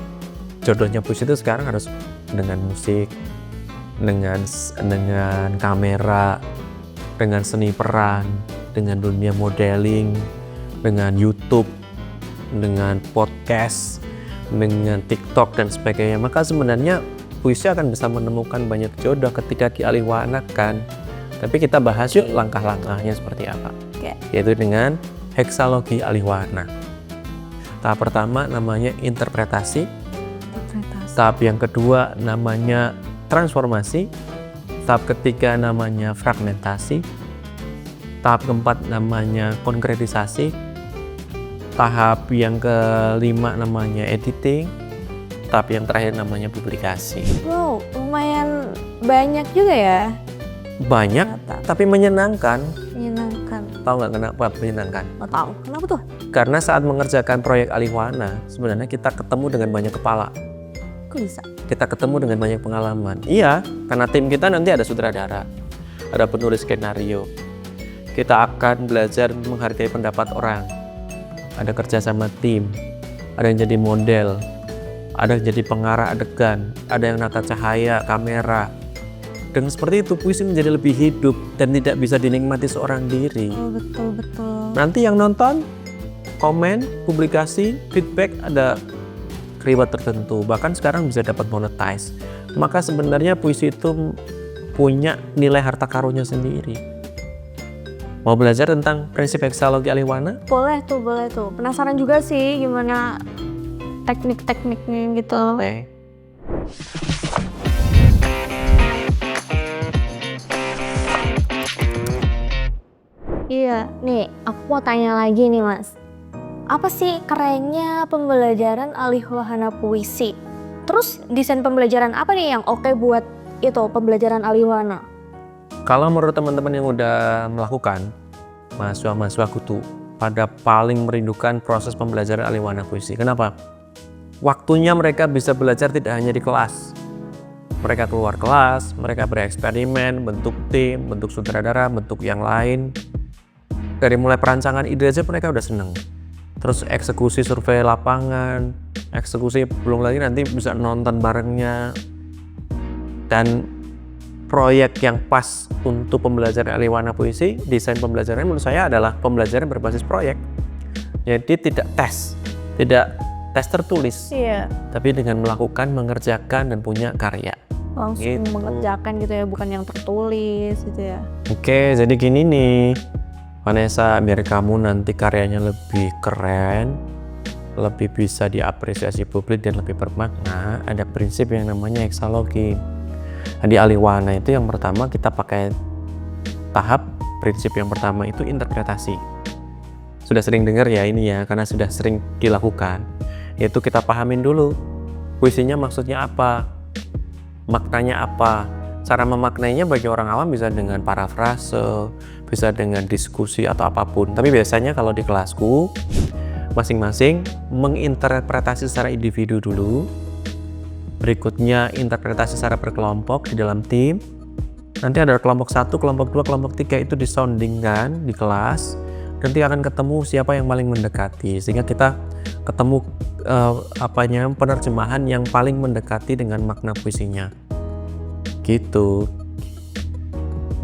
Jodohnya puisi itu sekarang harus dengan musik, dengan kamera, dengan seni peran, dengan dunia modeling, dengan YouTube, dengan podcast, dengan TikTok dan sebagainya. Maka sebenarnya puisi akan bisa menemukan banyak jodoh ketika dialihwanakan. Tapi kita bahas yuk langkah-langkahnya seperti apa. Oke. Yaitu dengan heksalogi alihwana. Tahap pertama namanya interpretasi. Tahap yang kedua namanya transformasi. Tahap ketiga namanya fragmentasi. Tahap keempat namanya konkretisasi. Tahap yang kelima namanya editing. Tahap yang terakhir namanya publikasi. Wow, lumayan banyak juga ya. Banyak, tapi menyenangkan. Menyenangkan. Tahu nggak kenapa menyenangkan? Nggak tahu, kenapa tuh? Karena saat mengerjakan proyek alihwana, sebenarnya kita ketemu dengan banyak kepala. Kok bisa? Kita ketemu dengan banyak pengalaman. Iya, karena tim kita nanti ada sutradara, ada penulis skenario. Kita akan belajar menghargai pendapat orang. Ada kerja sama tim, ada yang jadi model, ada yang jadi pengarah adegan, ada yang nata cahaya, kamera. Dengan seperti itu puisi menjadi lebih hidup dan tidak bisa dinikmati seorang diri. Oh, betul. Nanti yang nonton, komen, publikasi, feedback ada reward tertentu. Bahkan sekarang bisa dapat monetize. Maka sebenarnya puisi itu punya nilai harta karunnya sendiri. Mau belajar tentang prinsip heksalogi alihwana? Boleh tuh. Penasaran juga sih gimana teknik-tekniknya gitu. Oke. Iya, nih aku mau tanya lagi nih Mas. Apa sih kerennya pembelajaran alihwahana puisi? Terus desain pembelajaran apa nih yang oke buat itu pembelajaran alihwana? Kalau menurut teman-teman yang udah melakukan, mahasiswa-mahasiswaku tuh pada paling merindukan proses pembelajaran alihwana puisi. Kenapa? Waktunya mereka bisa belajar tidak hanya di kelas. Mereka keluar kelas, mereka bereksperimen, bentuk tim, bentuk sutradara, bentuk yang lain. Dari mulai perancangan ide aja mereka udah seneng. Terus eksekusi survei lapangan, eksekusi belum lagi nanti bisa nonton barengnya. Dan proyek yang pas untuk pembelajaran alihwana puisi, desain pembelajaran menurut saya adalah pembelajaran berbasis proyek. Jadi tidak tidak tes tertulis, Iya. tapi dengan melakukan, mengerjakan, dan punya karya. Langsung Gitu. mengerjakan gitu ya, bukan yang tertulis gitu ya. Oke, jadi gini nih, Vanessa, biar kamu nanti karyanya lebih keren, lebih bisa diapresiasi publik dan lebih bermakna, ada prinsip yang namanya heksalogi. Di alih warna itu yang pertama kita pakai tahap prinsip yang pertama itu interpretasi. Sudah sering dengar ya ini ya, karena sudah sering dilakukan. Yaitu kita pahamin dulu puisinya maksudnya apa, maknanya apa. Cara memaknainya bagi orang awam bisa dengan parafrase, bisa dengan diskusi atau apapun. Tapi biasanya kalau di kelasku masing-masing menginterpretasi secara individu dulu, berikutnya interpretasi secara berkelompok di dalam tim. Nanti ada kelompok 1, kelompok 2, kelompok 3 itu disoundingkan di kelas. Nanti akan ketemu siapa yang paling mendekati, sehingga kita ketemu penerjemahan yang paling mendekati dengan makna puisinya. Gitu.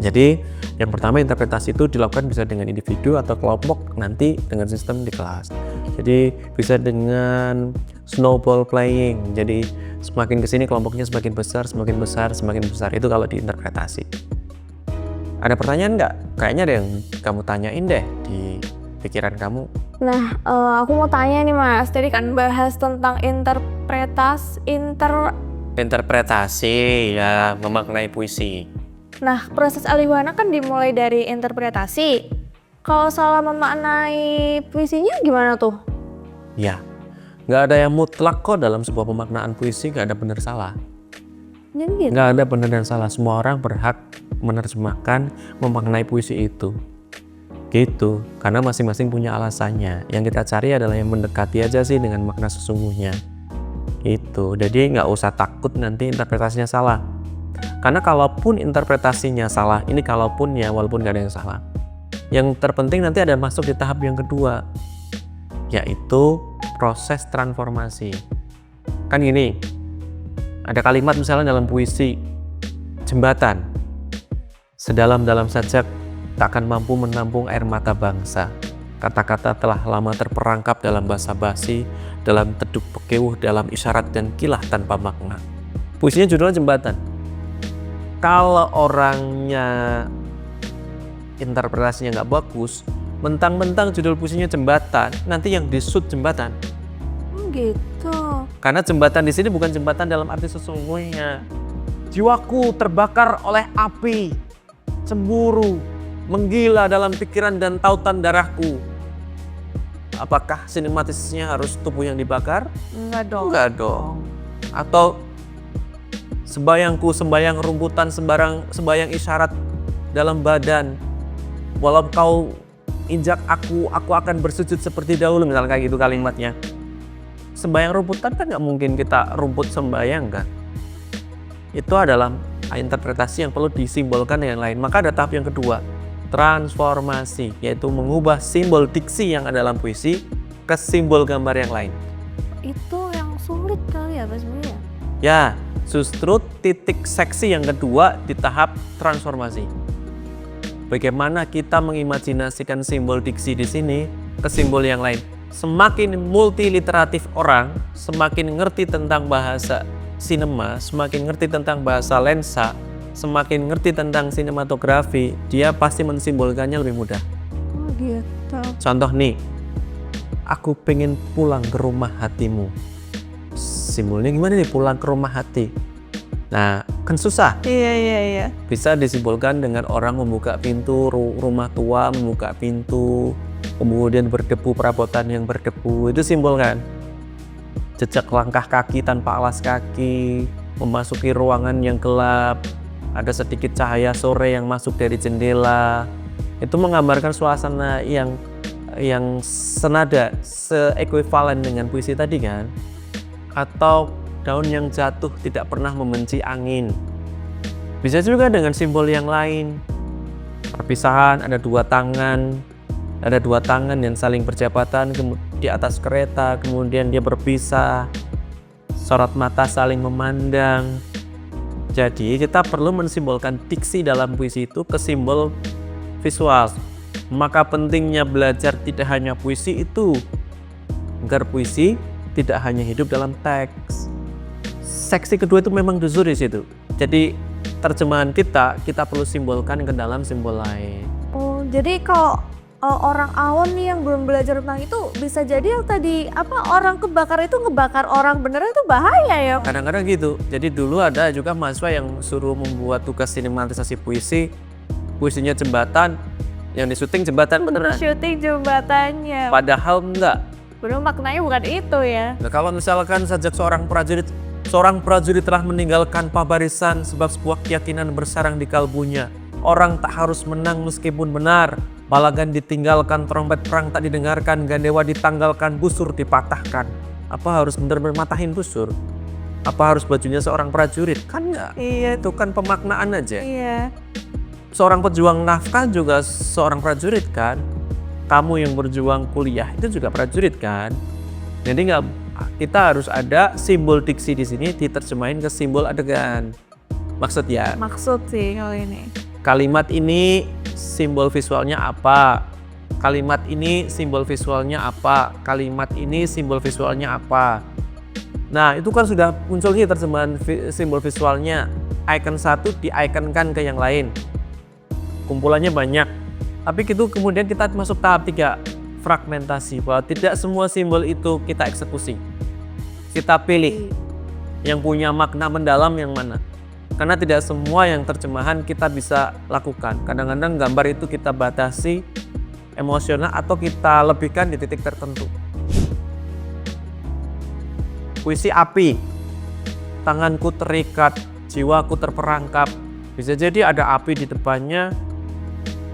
Jadi yang pertama interpretasi itu dilakukan bisa dengan individu atau kelompok, nanti dengan sistem di kelas. Jadi bisa dengan snowball playing. Jadi semakin kesini kelompoknya semakin besar, semakin besar, semakin besar. Itu kalau diinterpretasi. Ada pertanyaan nggak? Kayaknya ada yang kamu tanyain deh di pikiran kamu. Nah, aku mau tanya nih Mas, tadi kan bahas tentang Interpretasi ya, memaknai puisi. Nah, proses Aliwana kan dimulai dari interpretasi. Kalau salah memaknai puisinya gimana tuh? Ya, nggak ada yang mutlak kok dalam sebuah pemaknaan puisi, nggak ada benar salah. Jadi gitu. Nggak ada benar dan salah, semua orang berhak menerjemahkan, memaknai puisi itu. Gitu, karena masing-masing punya alasannya. Yang kita cari adalah yang mendekati aja sih dengan makna sesungguhnya. Gitu, jadi nggak usah takut nanti interpretasinya salah. Karena kalaupun interpretasinya salah, ini kalaupun ya, walaupun nggak ada yang salah. Yang terpenting nanti ada masuk di tahap yang kedua, yaitu proses transformasi. Kan gini, ada kalimat misalnya dalam puisi, jembatan, sedalam-dalam sajak tak akan mampu menampung air mata bangsa. Kata-kata telah lama terperangkap dalam basa-basi, dalam teduk pekewuh, dalam isyarat dan kilah tanpa makna. Puisinya judulnya jembatan. Kalau orangnya interpretasinya nggak bagus, mentang-mentang judul puisinya jembatan, nanti yang disut jembatan. Gitu. Karena jembatan di sini bukan jembatan dalam arti sesungguhnya. Jiwaku terbakar oleh api, cemburu, menggila dalam pikiran dan tautan darahku. Apakah sinematisnya harus tubuh yang dibakar? Enggak dong. Enggak dong. Atau sembayangku sembayang rumputan, sembayang isyarat dalam badan. Walau kau injak aku akan bersujud seperti dahulu, misalnya kayak gitu kalimatnya. Sembayang rumputan kan nggak mungkin kita rumput sembayang kan. Itu adalah interpretasi yang perlu disimbolkan dengan lain. Maka ada tahap yang kedua, transformasi, yaitu mengubah simbol diksi yang ada dalam puisi ke simbol gambar yang lain. Itu yang sulit kali ya Mas sebenarnya. Ya, justru titik seksi yang kedua di tahap transformasi. Bagaimana kita mengimajinasikan simbol diksi di sini ke simbol yang lain. Semakin multiliteratif orang, semakin ngerti tentang bahasa sinema, semakin ngerti tentang bahasa lensa, semakin ngerti tentang sinematografi, dia pasti mensimbolkannya lebih mudah. Oh gitu. Contoh nih, aku pengen pulang ke rumah hatimu. Simbolnya gimana nih pulang ke rumah hati? Nah, kan susah. Iya. Bisa disimbolkan dengan orang membuka pintu rumah tua, membuka pintu, kemudian berdebu, perabotan yang berdebu, itu simbol kan? Jejak langkah kaki tanpa alas kaki, memasuki ruangan yang gelap, ada sedikit cahaya sore yang masuk dari jendela. Itu menggambarkan suasana yang senada, seekuivalen dengan puisi tadi kan? Atau daun yang jatuh tidak pernah membenci angin. Bisa juga dengan simbol yang lain. Perpisahan, ada dua tangan yang saling berjabatan di atas kereta, kemudian dia berpisah. Sorot mata saling memandang. Jadi kita perlu mensimbolkan diksi dalam puisi itu ke simbol visual. Maka pentingnya belajar tidak hanya puisi itu, agar puisi tidak hanya hidup dalam teks. Seksi kedua itu memang dusur di situ. Jadi terjemahan kita perlu simbolkan ke dalam simbol lain. Oh, jadi kalau orang awam nih yang belum belajar tentang itu bisa jadi yang tadi orang kebakar itu ngebakar orang beneran itu bahaya ya. Kadang-kadang gitu. Jadi dulu ada juga mahasiswa yang suruh membuat tugas sinematisasi puisi. Puisinya jembatan, yang disyuting jembatan beneran. Syuting jembatannya. Padahal enggak. Padahal maknanya bukan itu ya. Nah, kalau misalkan sejak seorang prajurit telah meninggalkan pabarisan sebab sebuah keyakinan bersarang di kalbunya. Orang tak harus menang meskipun benar. Balagan ditinggalkan, trompet perang tak didengarkan, gandewa ditanggalkan, busur dipatahkan. Apa harus benar-benar matahin busur? Apa harus bajunya seorang prajurit? Kan enggak. Iya. Itu kan pemaknaan aja. Iya. Seorang pejuang nafkah juga seorang prajurit kan. Kamu yang berjuang kuliah itu juga prajurit kan. Jadi nggak, kita harus ada simbol diksi di sini diterjemahin ke simbol adegan. Maksudnya Maksud sih kalau ini. kalimat ini simbol visualnya apa? Kalimat ini simbol visualnya apa? Kalimat ini simbol visualnya apa? Nah, itu kan sudah muncul nih terjemahan simbol visualnya. Icon satu di-iconkan ke yang lain. Kumpulannya banyak. Tapi itu kemudian kita masuk tahap 3, fragmentasi. Bahwa tidak semua simbol itu kita eksekusi. Kita pilih yang punya makna mendalam yang mana. Karena tidak semua yang terjemahan kita bisa lakukan. Kadang-kadang gambar itu kita batasi emosional atau kita lebihkan di titik tertentu. Puisi api, tanganku terikat, jiwaku terperangkap. Bisa jadi ada api di depannya,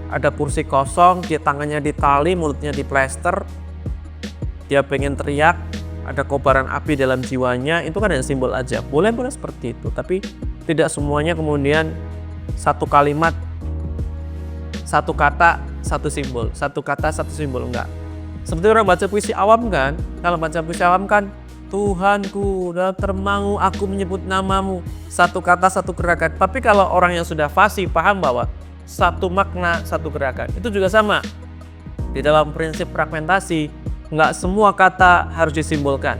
ada kursi kosong, dia tangannya ditali, mulutnya diplester, dia pengen teriak, ada kobaran api dalam jiwanya, itu kan ada simbol aja. Boleh seperti itu, tapi tidak semuanya kemudian satu kalimat, satu kata, satu simbol, satu kata, satu simbol, enggak. Seperti orang baca puisi awam kan, kalau baca puisi awam kan, Tuhanku, dalam termangu aku menyebut namamu, satu kata, satu gerakan. Tapi kalau orang yang sudah fasih paham bahwa satu makna, satu gerakan, itu juga sama. Di dalam prinsip fragmentasi, enggak semua kata harus disimbolkan.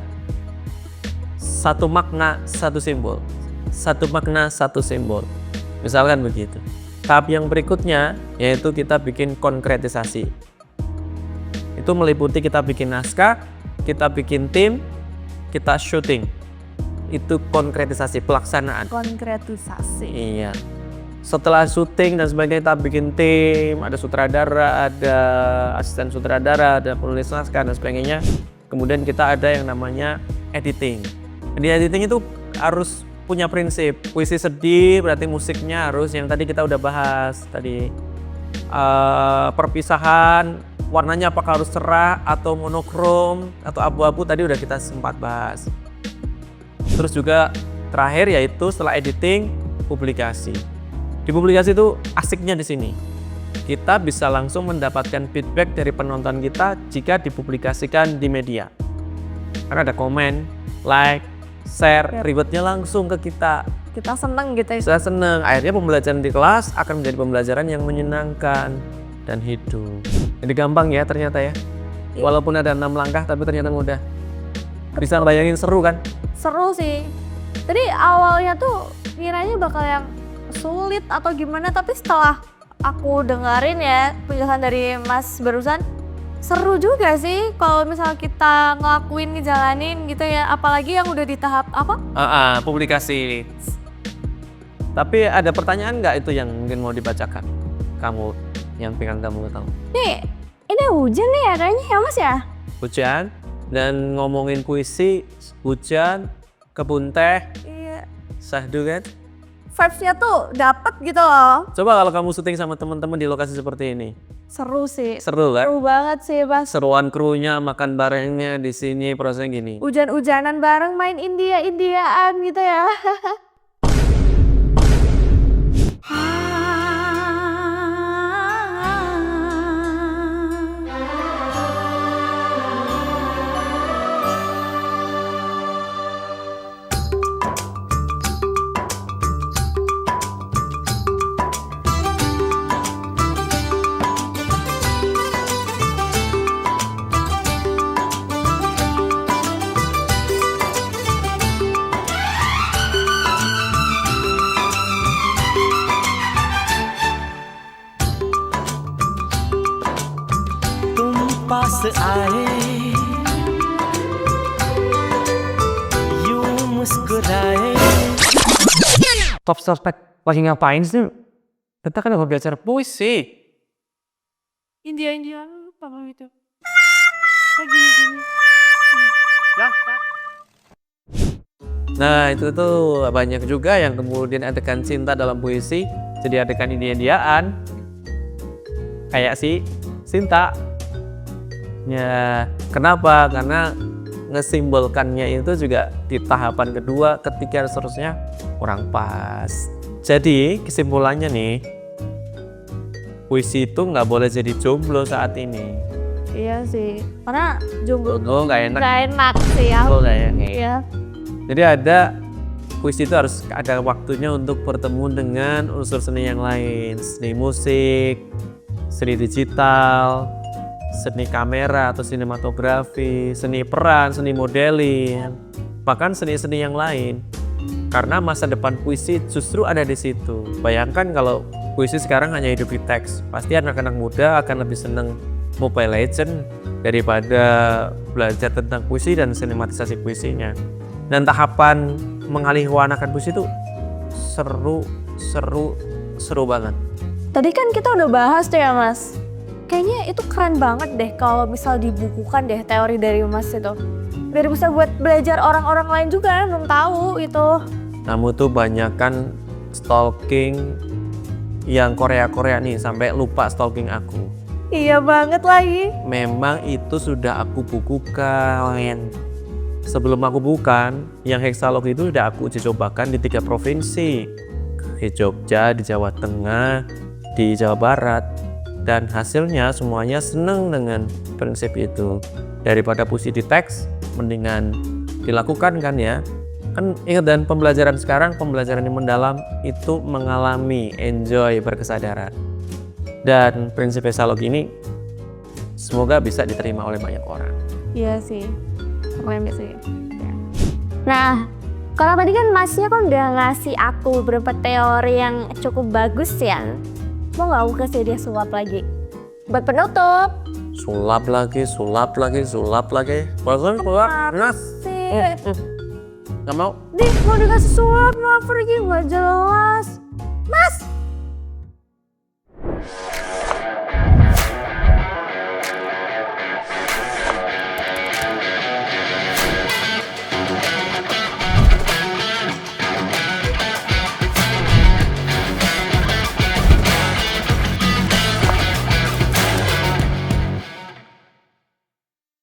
Satu makna, satu simbol. Satu makna, satu simbol. Misalkan begitu. Tahap yang berikutnya yaitu kita bikin konkretisasi. Itu meliputi kita bikin naskah, kita bikin tim, kita syuting. Itu konkretisasi, pelaksanaan. Konkretisasi. Iya. Setelah syuting dan sebagainya kita bikin tim, ada sutradara, ada asisten sutradara, ada penulis naskah dan sebagainya. Kemudian kita ada yang namanya editing. Di editing itu harus punya prinsip. Puisi sedih berarti musiknya harus yang tadi kita udah bahas tadi. Perpisahan warnanya apakah harus cerah atau monokrom atau abu-abu tadi udah kita sempat bahas. Terus juga terakhir yaitu setelah editing publikasi. Di publikasi itu asiknya di sini. Kita bisa langsung mendapatkan feedback dari penonton kita jika dipublikasikan di media. Karena ada komen, like, share, rewardnya langsung ke kita. Kita seneng gitu ya. Saya seneng. Akhirnya pembelajaran di kelas akan menjadi pembelajaran yang menyenangkan dan hidup. Jadi gampang ya ternyata ya. Walaupun ada 6 langkah tapi ternyata mudah. Bisa bayangin seru kan? Seru sih. Tadi awalnya tuh kiranya bakal yang sulit atau gimana, tapi setelah aku dengerin ya penjelasan dari Mas barusan, seru juga sih kalau misal kita ngelakuin, ngejalanin gitu ya, apalagi yang udah di tahap apa? Publikasi. Tapi ada pertanyaan nggak itu yang mungkin mau dibacakan? Kamu yang pengen kamu tahu. Nih, ini hujan nih adanya ya Mas ya? Hujan dan ngomongin puisi, hujan, kebun teh, Iya. sahdu kan? Vibes-nya tuh dapet gitu loh. Coba kalau kamu syuting sama teman-teman di lokasi seperti ini. Seru sih. Seru kan? Seru banget sih Mas. Seruan krunya, makan barengnya di sini, prosesnya gini. Hujan-hujanan bareng, main India-Indiaan gitu ya. पास आए यूं मुस्कुराए. Stop. Lagi ngapain sih? Kita kan udah belajar puisi. India apa itu? Kayak gini. Nah itu tuh banyak juga yang kemudian adegan cinta dalam puisi jadi adegan India-Indiaan. Kayak si Sinta. Ya, kenapa? Karena ngesimbolkannya itu juga di tahapan kedua, ketiga, seterusnya kurang pas. Jadi kesimpulannya nih, puisi itu nggak boleh jadi jomblo saat ini. Iya sih, karena jomblo Oh nggak enak. nggak enak sih ya. Oh, nggak enak. Iya. Jadi ada puisi itu harus ada waktunya untuk bertemu dengan unsur seni yang lain, seni musik, seni digital, seni kamera atau sinematografi, seni peran, seni modeling, bahkan seni-seni yang lain. Karena masa depan puisi justru ada di situ. Bayangkan kalau puisi sekarang hanya hidup di teks, pasti anak-anak muda akan lebih senang Mobile Legends daripada belajar tentang puisi dan sinematisasi puisinya. Dan tahapan mengalihwanakan puisi itu seru banget. Tadi kan kita udah bahas tuh ya Mas. Kayaknya itu keren banget deh kalau misal dibukukan deh teori dari Mas itu. Biar bisa buat belajar orang-orang lain juga yang belum tahu itu. Kamu tuh banyakan stalking yang Korea nih sampai lupa stalking aku. Iya banget lagi. Memang itu sudah aku bukukan. Sebelum aku bukan, yang Hexalog itu sudah aku uji cobakan di 3 provinsi. Di Jogja, di Jawa Tengah, di Jawa Barat. Dan hasilnya semuanya seneng dengan prinsip itu. Daripada puisi di teks, mendingan dilakukan kan ya. Kan ingat, dan pembelajaran sekarang, pembelajaran yang mendalam itu mengalami, enjoy, berkesadaran. Dan prinsip Hexalog ini semoga bisa diterima oleh banyak orang. Iya sih. Keren sih. Nah, kalau tadi kan Masnya kan udah ngasih aku beberapa teori yang cukup bagus ya. Mau nggak aku kasih dia sulap lagi? Buat penutup. Sulap lagi. Bosan keluar, Nas. Sih. Nggak mau? Nih, mau dikasih sulap, mau pergi nggak jelas. Mas,